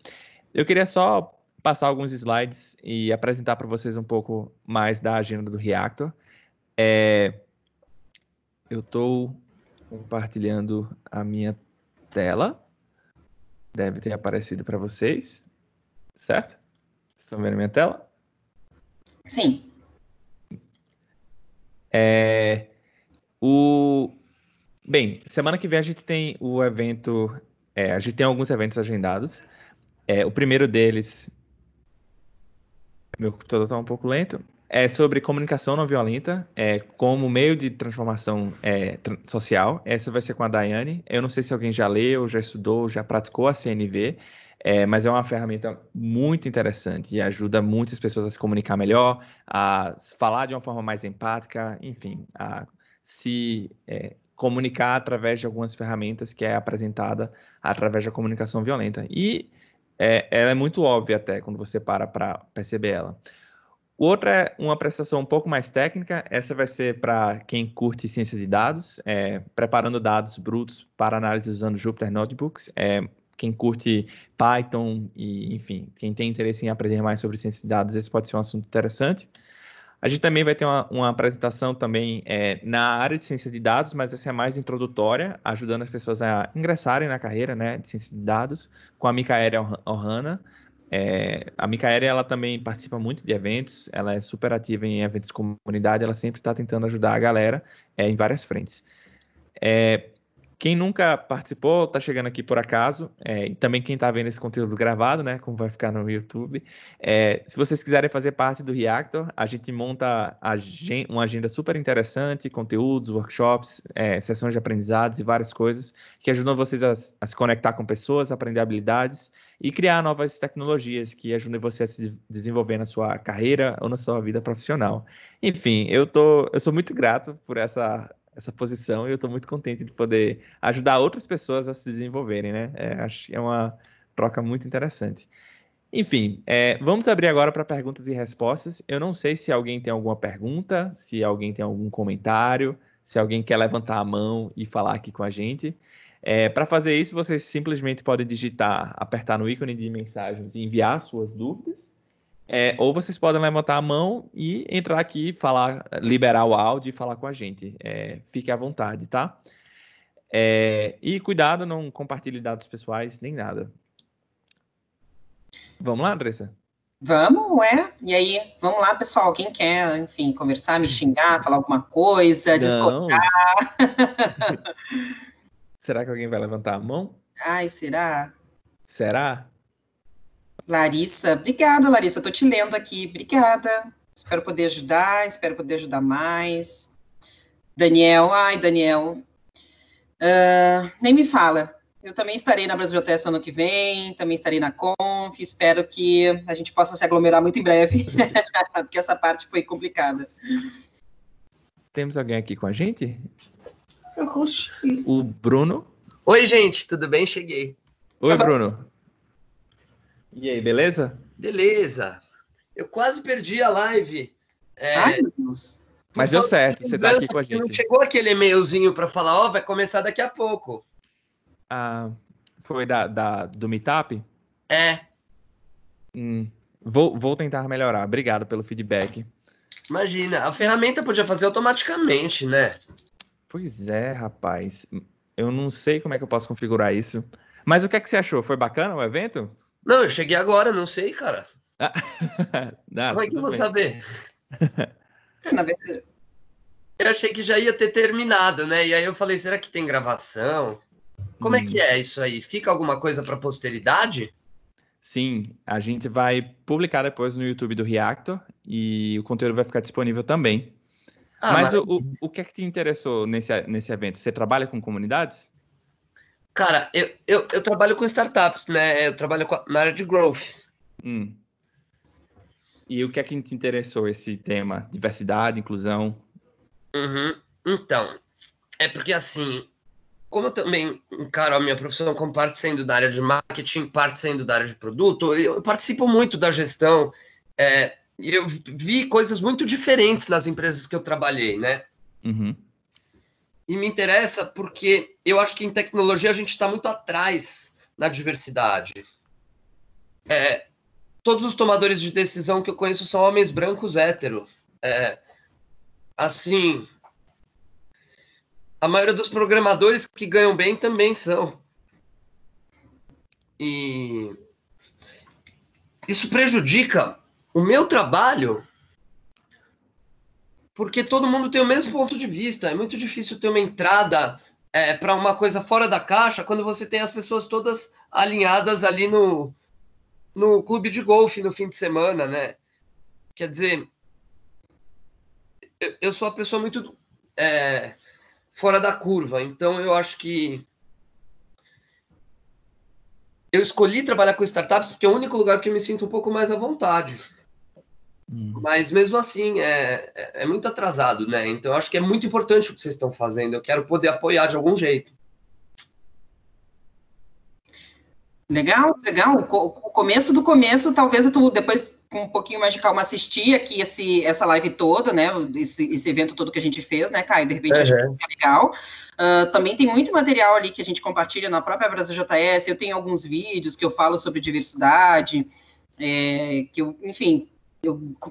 Eu queria só passar alguns slides e apresentar para vocês um pouco mais da agenda do Reactor. Eu estou compartilhando a minha tela. Deve ter aparecido para vocês, certo? Vocês estão vendo a minha tela? Sim. Bem, semana que vem a gente tem o evento, a gente tem alguns eventos agendados. O primeiro deles, meu computador está um pouco lento, é sobre comunicação não violenta, como meio de transformação social. Essa vai ser com a Daiane. Eu não sei se alguém já leu, já estudou, já praticou a CNV, mas é uma ferramenta muito interessante e ajuda muitas pessoas a se comunicar melhor, a falar de uma forma mais empática, enfim, a se comunicar através de algumas ferramentas que é apresentada através da comunicação violenta. E ela é muito óbvia até quando você para perceber ela. Outra é uma prestação um pouco mais técnica. Essa vai ser para quem curte ciência de dados, preparando dados brutos para análise usando Jupyter Notebooks. Quem curte Python e, enfim, quem tem interesse em aprender mais sobre ciência de dados, esse pode ser um assunto interessante. A gente também vai ter uma apresentação também na área de ciência de dados, mas essa é mais introdutória, ajudando as pessoas a ingressarem na carreira, né, de ciência de dados, com a Micaela Ohana. A Micaela, ela também participa muito de eventos, ela é super ativa em eventos de comunidade, ela sempre está tentando ajudar a galera em várias frentes. Quem nunca participou, está chegando aqui por acaso, e também quem está vendo esse conteúdo gravado, né, como vai ficar no YouTube, se vocês quiserem fazer parte do Reactor, a gente monta uma agenda super interessante, conteúdos, workshops, sessões de aprendizados e várias coisas que ajudam vocês a se conectar com pessoas, aprender habilidades e criar novas tecnologias que ajudem você a se desenvolver na sua carreira ou na sua vida profissional. Enfim, eu sou muito grato por essa posição e eu estou muito contente de poder ajudar outras pessoas a se desenvolverem, né? Acho que é uma troca muito interessante. Enfim, vamos abrir agora para perguntas e respostas. Eu não sei se alguém tem alguma pergunta, se alguém tem algum comentário, se alguém quer levantar a mão e falar aqui com a gente. Para fazer isso, vocês simplesmente podem apertar no ícone de mensagens e enviar suas dúvidas. Ou vocês podem levantar a mão e entrar aqui, liberar o áudio e falar com a gente. Fique à vontade, tá? E cuidado, não compartilhe dados pessoais nem nada. Vamos lá, Andressa? Vamos, E aí, vamos lá, pessoal. Quem quer, enfim, conversar, me xingar, falar alguma coisa, discordar? Será que alguém vai levantar a mão? Ai, será? Será? Larissa, obrigada, Larissa. Eu tô te lendo aqui. Obrigada. Espero poder ajudar mais. Daniel, Daniel. Nem me fala. Eu também estarei na Brasil JS ano que vem, também estarei na Conf. Espero que a gente possa se aglomerar muito em breve, porque essa parte foi complicada. Temos alguém aqui com a gente? O Bruno. Oi, gente, tudo bem? Cheguei. Oi, Bruno. E aí, beleza? Beleza. Eu quase perdi a live. Ai, meu Deus. Mas deu certo, você tá aqui com a gente. Não chegou aquele e-mailzinho para falar, vai começar daqui a pouco. Foi do Meetup? Vou tentar melhorar. Obrigado pelo feedback. Imagina, a ferramenta podia fazer automaticamente, né? Pois é, rapaz. Eu não sei como é que eu posso configurar isso. Mas o que é que você achou? Foi bacana o evento? Não, eu cheguei agora, não sei, cara. Como é que eu vou saber? Na verdade... Eu achei que já ia ter terminado, né? E aí eu falei, será que tem gravação? Como é que é isso aí? Fica alguma coisa para posteridade? Sim, a gente vai publicar depois no YouTube do Reactor e o conteúdo vai ficar disponível também. Mas o que é que te interessou nesse evento? Você trabalha com comunidades? Cara, eu trabalho com startups, né? Eu trabalho na área de growth. E o que é que te interessou esse tema? Diversidade, inclusão? Então, é porque assim, como eu também encaro a minha profissão como parte sendo da área de marketing, parte sendo da área de produto, eu participo muito da gestão, e eu vi coisas muito diferentes nas empresas que eu trabalhei, né? E me interessa porque eu acho que em tecnologia a gente está muito atrás na diversidade. Todos os tomadores de decisão que eu conheço são homens brancos héteros. Assim, a maioria dos programadores que ganham bem também são. E isso prejudica o meu trabalho porque todo mundo tem o mesmo ponto de vista. É muito difícil ter uma entrada para uma coisa fora da caixa quando você tem as pessoas todas alinhadas ali no clube de golfe no fim de semana, né? Quer dizer, eu sou uma pessoa muito fora da curva, então eu acho que eu escolhi trabalhar com startups porque é o único lugar que eu me sinto um pouco mais à vontade. Mas mesmo assim é muito atrasado, né? Então eu acho que é muito importante o que vocês estão fazendo. Eu quero poder apoiar de algum jeito. Legal. O começo do começo, talvez tu depois, com um pouquinho mais de calma, assistir aqui essa live toda, né? Esse evento todo que a gente fez, né, Caio? De repente, acho que fica legal. Também tem muito material ali que a gente compartilha na própria Brasil JS. Eu tenho alguns vídeos que eu falo sobre diversidade, enfim,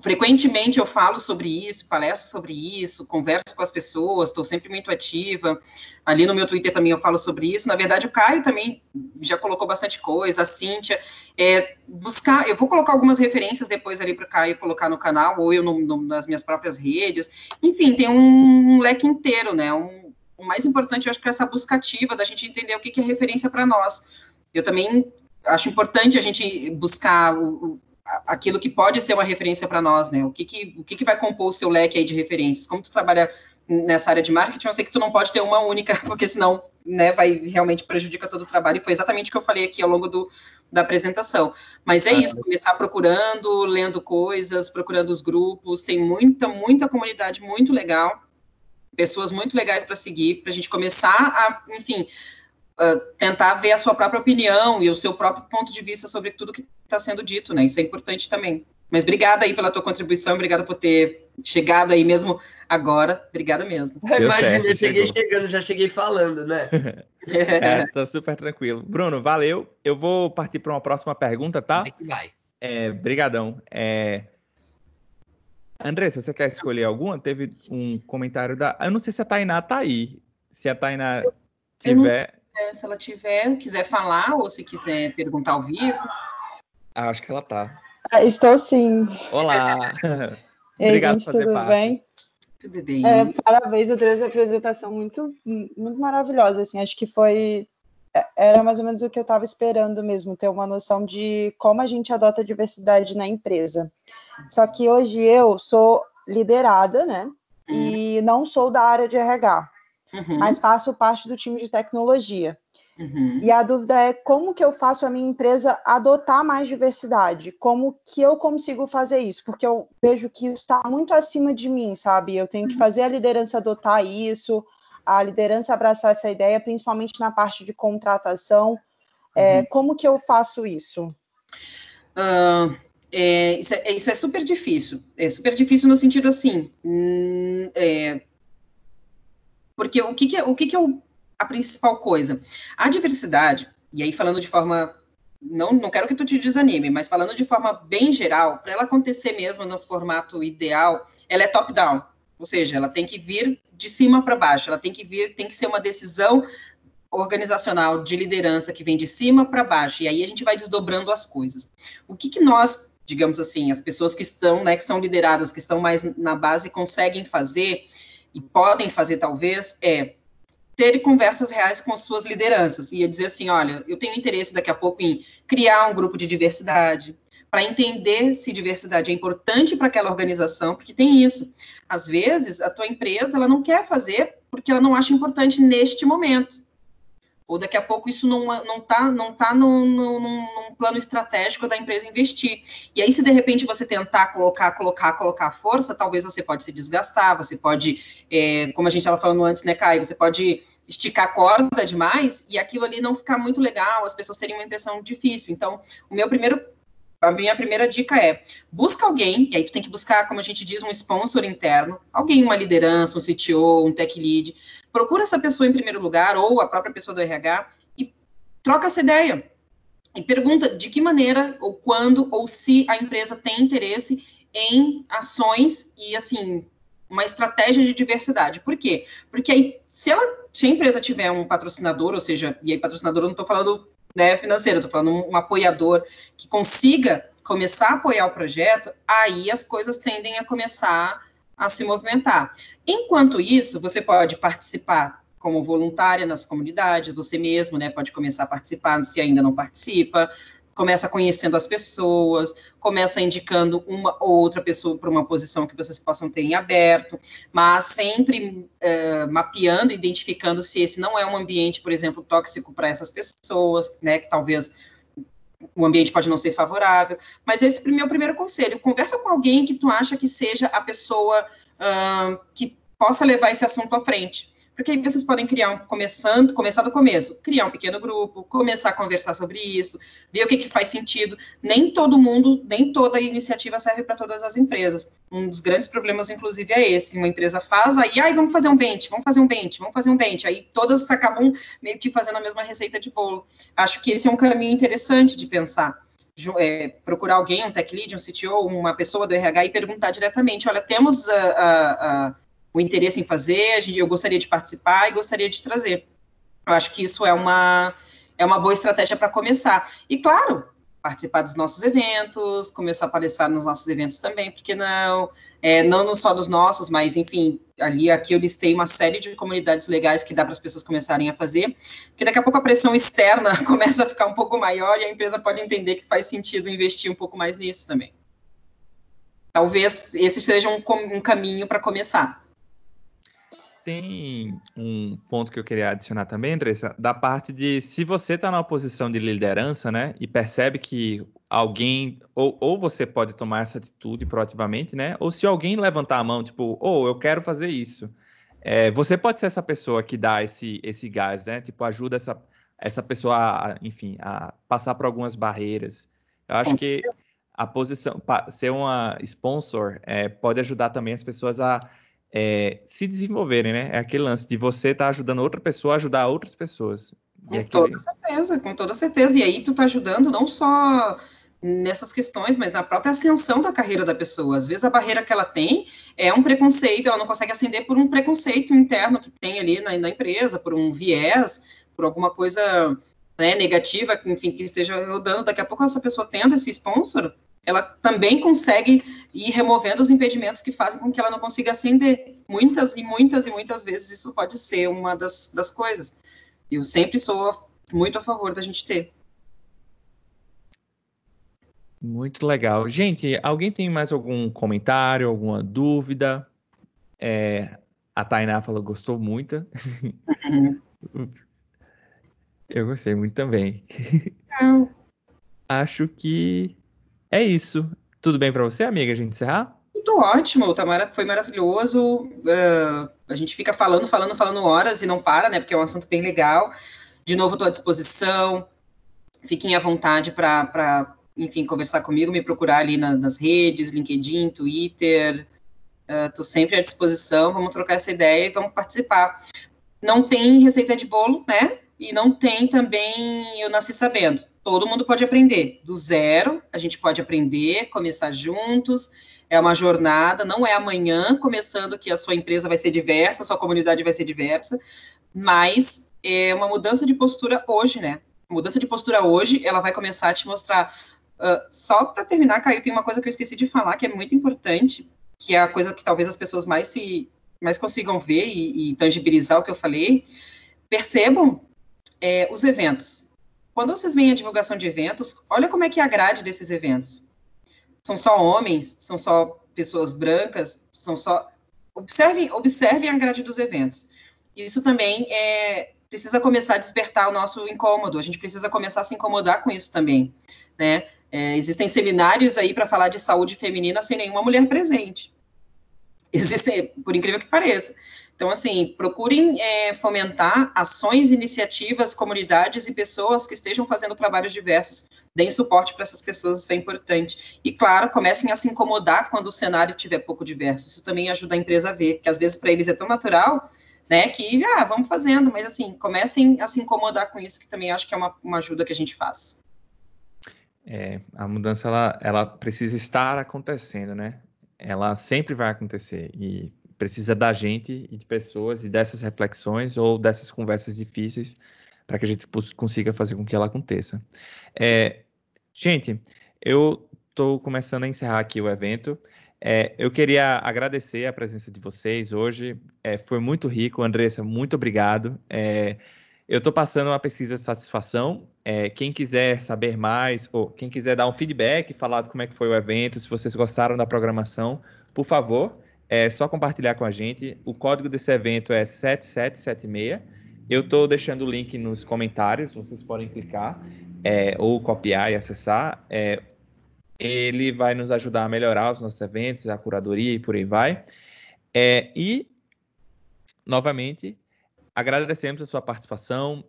frequentemente eu falo sobre isso, palestro sobre isso, converso com as pessoas, estou sempre muito ativa. Ali no meu Twitter também eu falo sobre isso. Na verdade, o Caio também já colocou bastante coisa, a Cíntia. Eu vou colocar algumas referências depois ali para o Caio colocar no canal, ou eu nas minhas próprias redes. Enfim, tem um leque inteiro, né? o mais importante, eu acho que é essa busca ativa, da gente entender o que é referência para nós. Eu também acho importante a gente buscar aquilo que pode ser uma referência para nós, né? O que vai compor o seu leque aí de referências? Como tu trabalha nessa área de marketing, eu sei que tu não pode ter uma única, porque senão, né, vai realmente prejudicar todo o trabalho, e foi exatamente o que eu falei aqui ao longo da apresentação. Mas é isso, começar procurando, lendo coisas, procurando os grupos, tem muita comunidade muito legal, pessoas muito legais para seguir, para a gente começar a, enfim, tentar ver a sua própria opinião e o seu próprio ponto de vista sobre tudo que está sendo dito, né? Isso é importante também. Mas obrigada aí pela tua contribuição, obrigada por ter chegado aí mesmo agora, obrigada mesmo. Imagina, eu cheguei chegando, já cheguei falando, né? Tá super tranquilo. Bruno, valeu. Eu vou partir para uma próxima pergunta, tá? Vai. Brigadão. Andressa, você quer escolher alguma? Teve um comentário eu não sei se a Tainá tá aí. Se a Tainá tiver... Se ela quiser falar, ou se quiser perguntar ao vivo. Acho que ela tá. Estou sim. Olá. Obrigado por fazer parte. Bem? Tudo bem. Parabéns, eu trouxe a apresentação muito maravilhosa. Assim, acho que era mais ou menos o que eu estava esperando mesmo, ter uma noção de como a gente adota a diversidade na empresa. Só que hoje eu sou liderada, né? E não sou da área de RH, mas faço parte do time de tecnologia. E a dúvida é como que eu faço a minha empresa adotar mais diversidade? Como que eu consigo fazer isso? Porque eu vejo que isso está muito acima de mim, sabe? Eu tenho que fazer a liderança adotar isso, a liderança abraçar essa ideia, principalmente na parte de contratação. Como que eu faço isso? Isso é super difícil. É super difícil no sentido assim... porque o que é a principal coisa? A diversidade, e aí falando de forma... Não quero que tu te desanime, mas falando de forma bem geral, para ela acontecer mesmo no formato ideal, ela é top-down. Ou seja, ela tem que vir de cima para baixo, ela tem que ser uma decisão organizacional de liderança que vem de cima para baixo, e aí a gente vai desdobrando as coisas. O que nós, digamos assim, as pessoas que estão, né, que são lideradas, que estão mais na base, conseguem fazer, e podem fazer talvez, ter conversas reais com as suas lideranças, e dizer assim, olha, eu tenho interesse daqui a pouco em criar um grupo de diversidade, para entender se diversidade é importante para aquela organização, porque tem isso. Às vezes, a tua empresa, ela não quer fazer porque ela não acha importante neste momento. Ou daqui a pouco isso não tá num plano estratégico da empresa investir. E aí, se de repente você tentar colocar força, talvez você pode se desgastar, você pode, como a gente estava falando antes, né, Caio, você pode esticar a corda demais e aquilo ali não ficar muito legal, as pessoas terem uma impressão difícil. Então, a minha primeira dica é, busca alguém, e aí tu tem que buscar, como a gente diz, um sponsor interno, alguém, uma liderança, um CTO, um tech lead, procura essa pessoa em primeiro lugar, ou a própria pessoa do RH, e troca essa ideia. E pergunta de que maneira, ou quando, ou se a empresa tem interesse em ações e, assim, uma estratégia de diversidade. Por quê? Porque aí, se a empresa tiver um patrocinador, ou seja, e aí patrocinador eu não estou falando, né, financeiro, eu estou falando um apoiador que consiga começar a apoiar o projeto, aí as coisas tendem a começar a se movimentar. Enquanto isso, você pode participar como voluntária nas comunidades, você mesmo, né, pode começar a participar se ainda não participa, começa conhecendo as pessoas, começa indicando uma ou outra pessoa para uma posição que vocês possam ter em aberto, mas sempre mapeando, identificando se esse não é um ambiente, por exemplo, tóxico para essas pessoas, né, que talvez o ambiente pode não ser favorável, mas esse é o primeiro conselho, conversa com alguém que tu acha que seja a pessoa que possa levar esse assunto à frente, porque aí vocês podem começar do começo, criar um pequeno grupo, começar a conversar sobre isso, ver o que faz sentido. Nem toda iniciativa serve para todas as empresas. Um dos grandes problemas, inclusive, é esse. Uma empresa faz, aí vamos fazer um bench, aí todas acabam meio que fazendo a mesma receita de bolo. Acho que esse é um caminho interessante de pensar. Procurar alguém, um tech lead, um CTO, uma pessoa do RH e perguntar diretamente, olha, temos o interesse em fazer, eu gostaria de participar e gostaria de trazer. Eu acho que isso é uma boa estratégia para começar. E, claro, participar dos nossos eventos, começou a palestrar nos nossos eventos também, porque não, não só dos nossos, mas, enfim, aqui eu listei uma série de comunidades legais que dá para as pessoas começarem a fazer, porque daqui a pouco a pressão externa começa a ficar um pouco maior e a empresa pode entender que faz sentido investir um pouco mais nisso também. Talvez esse seja um caminho para começar. Tem um ponto que eu queria adicionar também, Andressa, da parte de se você está numa posição de liderança, né, e percebe que alguém, ou você pode tomar essa atitude proativamente, né, ou se alguém levantar a mão, tipo, eu quero fazer isso, você pode ser essa pessoa que dá esse gás, né, tipo, ajuda essa pessoa, enfim, a passar por algumas barreiras. Eu acho que a posição, ser uma sponsor, pode ajudar também as pessoas a se desenvolverem, né? É aquele lance de você estar ajudando outra pessoa a ajudar outras pessoas. Com toda certeza. E aí tu tá ajudando não só nessas questões, mas na própria ascensão da carreira da pessoa. Às vezes a barreira que ela tem é um preconceito, ela não consegue ascender por um preconceito interno que tem ali na empresa, por um viés, por alguma coisa, né, negativa, enfim, que esteja rodando. Daqui a pouco essa pessoa tendo esse sponsor, ela também consegue ir removendo os impedimentos que fazem com que ela não consiga ascender. Muitas vezes isso pode ser uma das coisas. Eu sempre sou muito a favor da gente ter. Muito legal. Gente, alguém tem mais algum comentário, alguma dúvida? A Tainá falou que gostou muito. Eu gostei muito também. Acho que é isso. Tudo bem para você, amiga, a gente encerrar? Tudo ótimo, foi maravilhoso. A gente fica falando horas e não para, né? Porque é um assunto bem legal. De novo, estou à disposição. Fiquem à vontade para, enfim, conversar comigo, me procurar ali nas redes, LinkedIn, Twitter. Estou sempre à disposição. Vamos trocar essa ideia e vamos participar. Não tem receita de bolo, né? E não tem também eu nasci sabendo. Todo mundo pode aprender. Do zero, a gente pode aprender, começar juntos. É uma jornada, não é amanhã, começando que a sua empresa vai ser diversa, a sua comunidade vai ser diversa, mas é uma mudança de postura hoje, né? Mudança de postura hoje, ela vai começar a te mostrar. Só para terminar, Caio, tem uma coisa que eu esqueci de falar, que é muito importante, que é a coisa que talvez as pessoas mais consigam ver e tangibilizar o que eu falei. Percebam os eventos. Quando vocês veem a divulgação de eventos, olha como é que é a grade desses eventos. São só homens? São só pessoas brancas? Observem a grade dos eventos. Isso também precisa começar a despertar o nosso incômodo. A gente precisa começar a se incomodar com isso também, né? Existem seminários aí para falar de saúde feminina sem nenhuma mulher presente. Existem, por incrível que pareça. Então, assim, procurem fomentar ações, iniciativas, comunidades e pessoas que estejam fazendo trabalhos diversos. Deem suporte para essas pessoas, isso é importante. E, claro, comecem a se incomodar quando o cenário estiver pouco diverso. Isso também ajuda a empresa a ver, que às vezes para eles é tão natural, né, que, vamos fazendo, mas, assim, comecem a se incomodar com isso, que também acho que é uma ajuda que a gente faz. A mudança, ela precisa estar acontecendo, né? Ela sempre vai acontecer e precisa da gente e de pessoas e dessas reflexões ou dessas conversas difíceis para que a gente consiga fazer com que ela aconteça. Gente, eu estou começando a encerrar aqui o evento. Eu queria agradecer a presença de vocês hoje. Foi muito rico. Andressa, muito obrigado. Eu estou passando uma pesquisa de satisfação. Quem quiser saber mais, ou quem quiser dar um feedback, falar como é que foi o evento, se vocês gostaram da programação, por favor, é só compartilhar com a gente. O código desse evento é 7776. Eu estou deixando o link nos comentários, vocês podem clicar ou copiar e acessar. Ele vai nos ajudar a melhorar os nossos eventos, a curadoria e por aí vai. E, novamente, agradecemos a sua participação.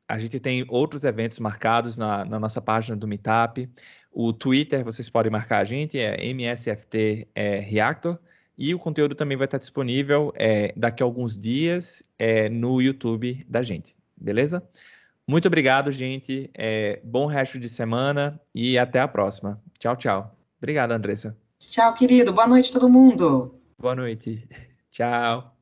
A gente tem outros eventos marcados na nossa página do Meetup. O Twitter, vocês podem marcar a gente, é MSFT Reactor. E o conteúdo também vai estar disponível daqui a alguns dias no YouTube da gente, beleza? Muito obrigado, gente. Bom resto de semana e até a próxima. Tchau, tchau. Obrigado, Andressa. Tchau, querido. Boa noite, todo mundo. Boa noite. Tchau.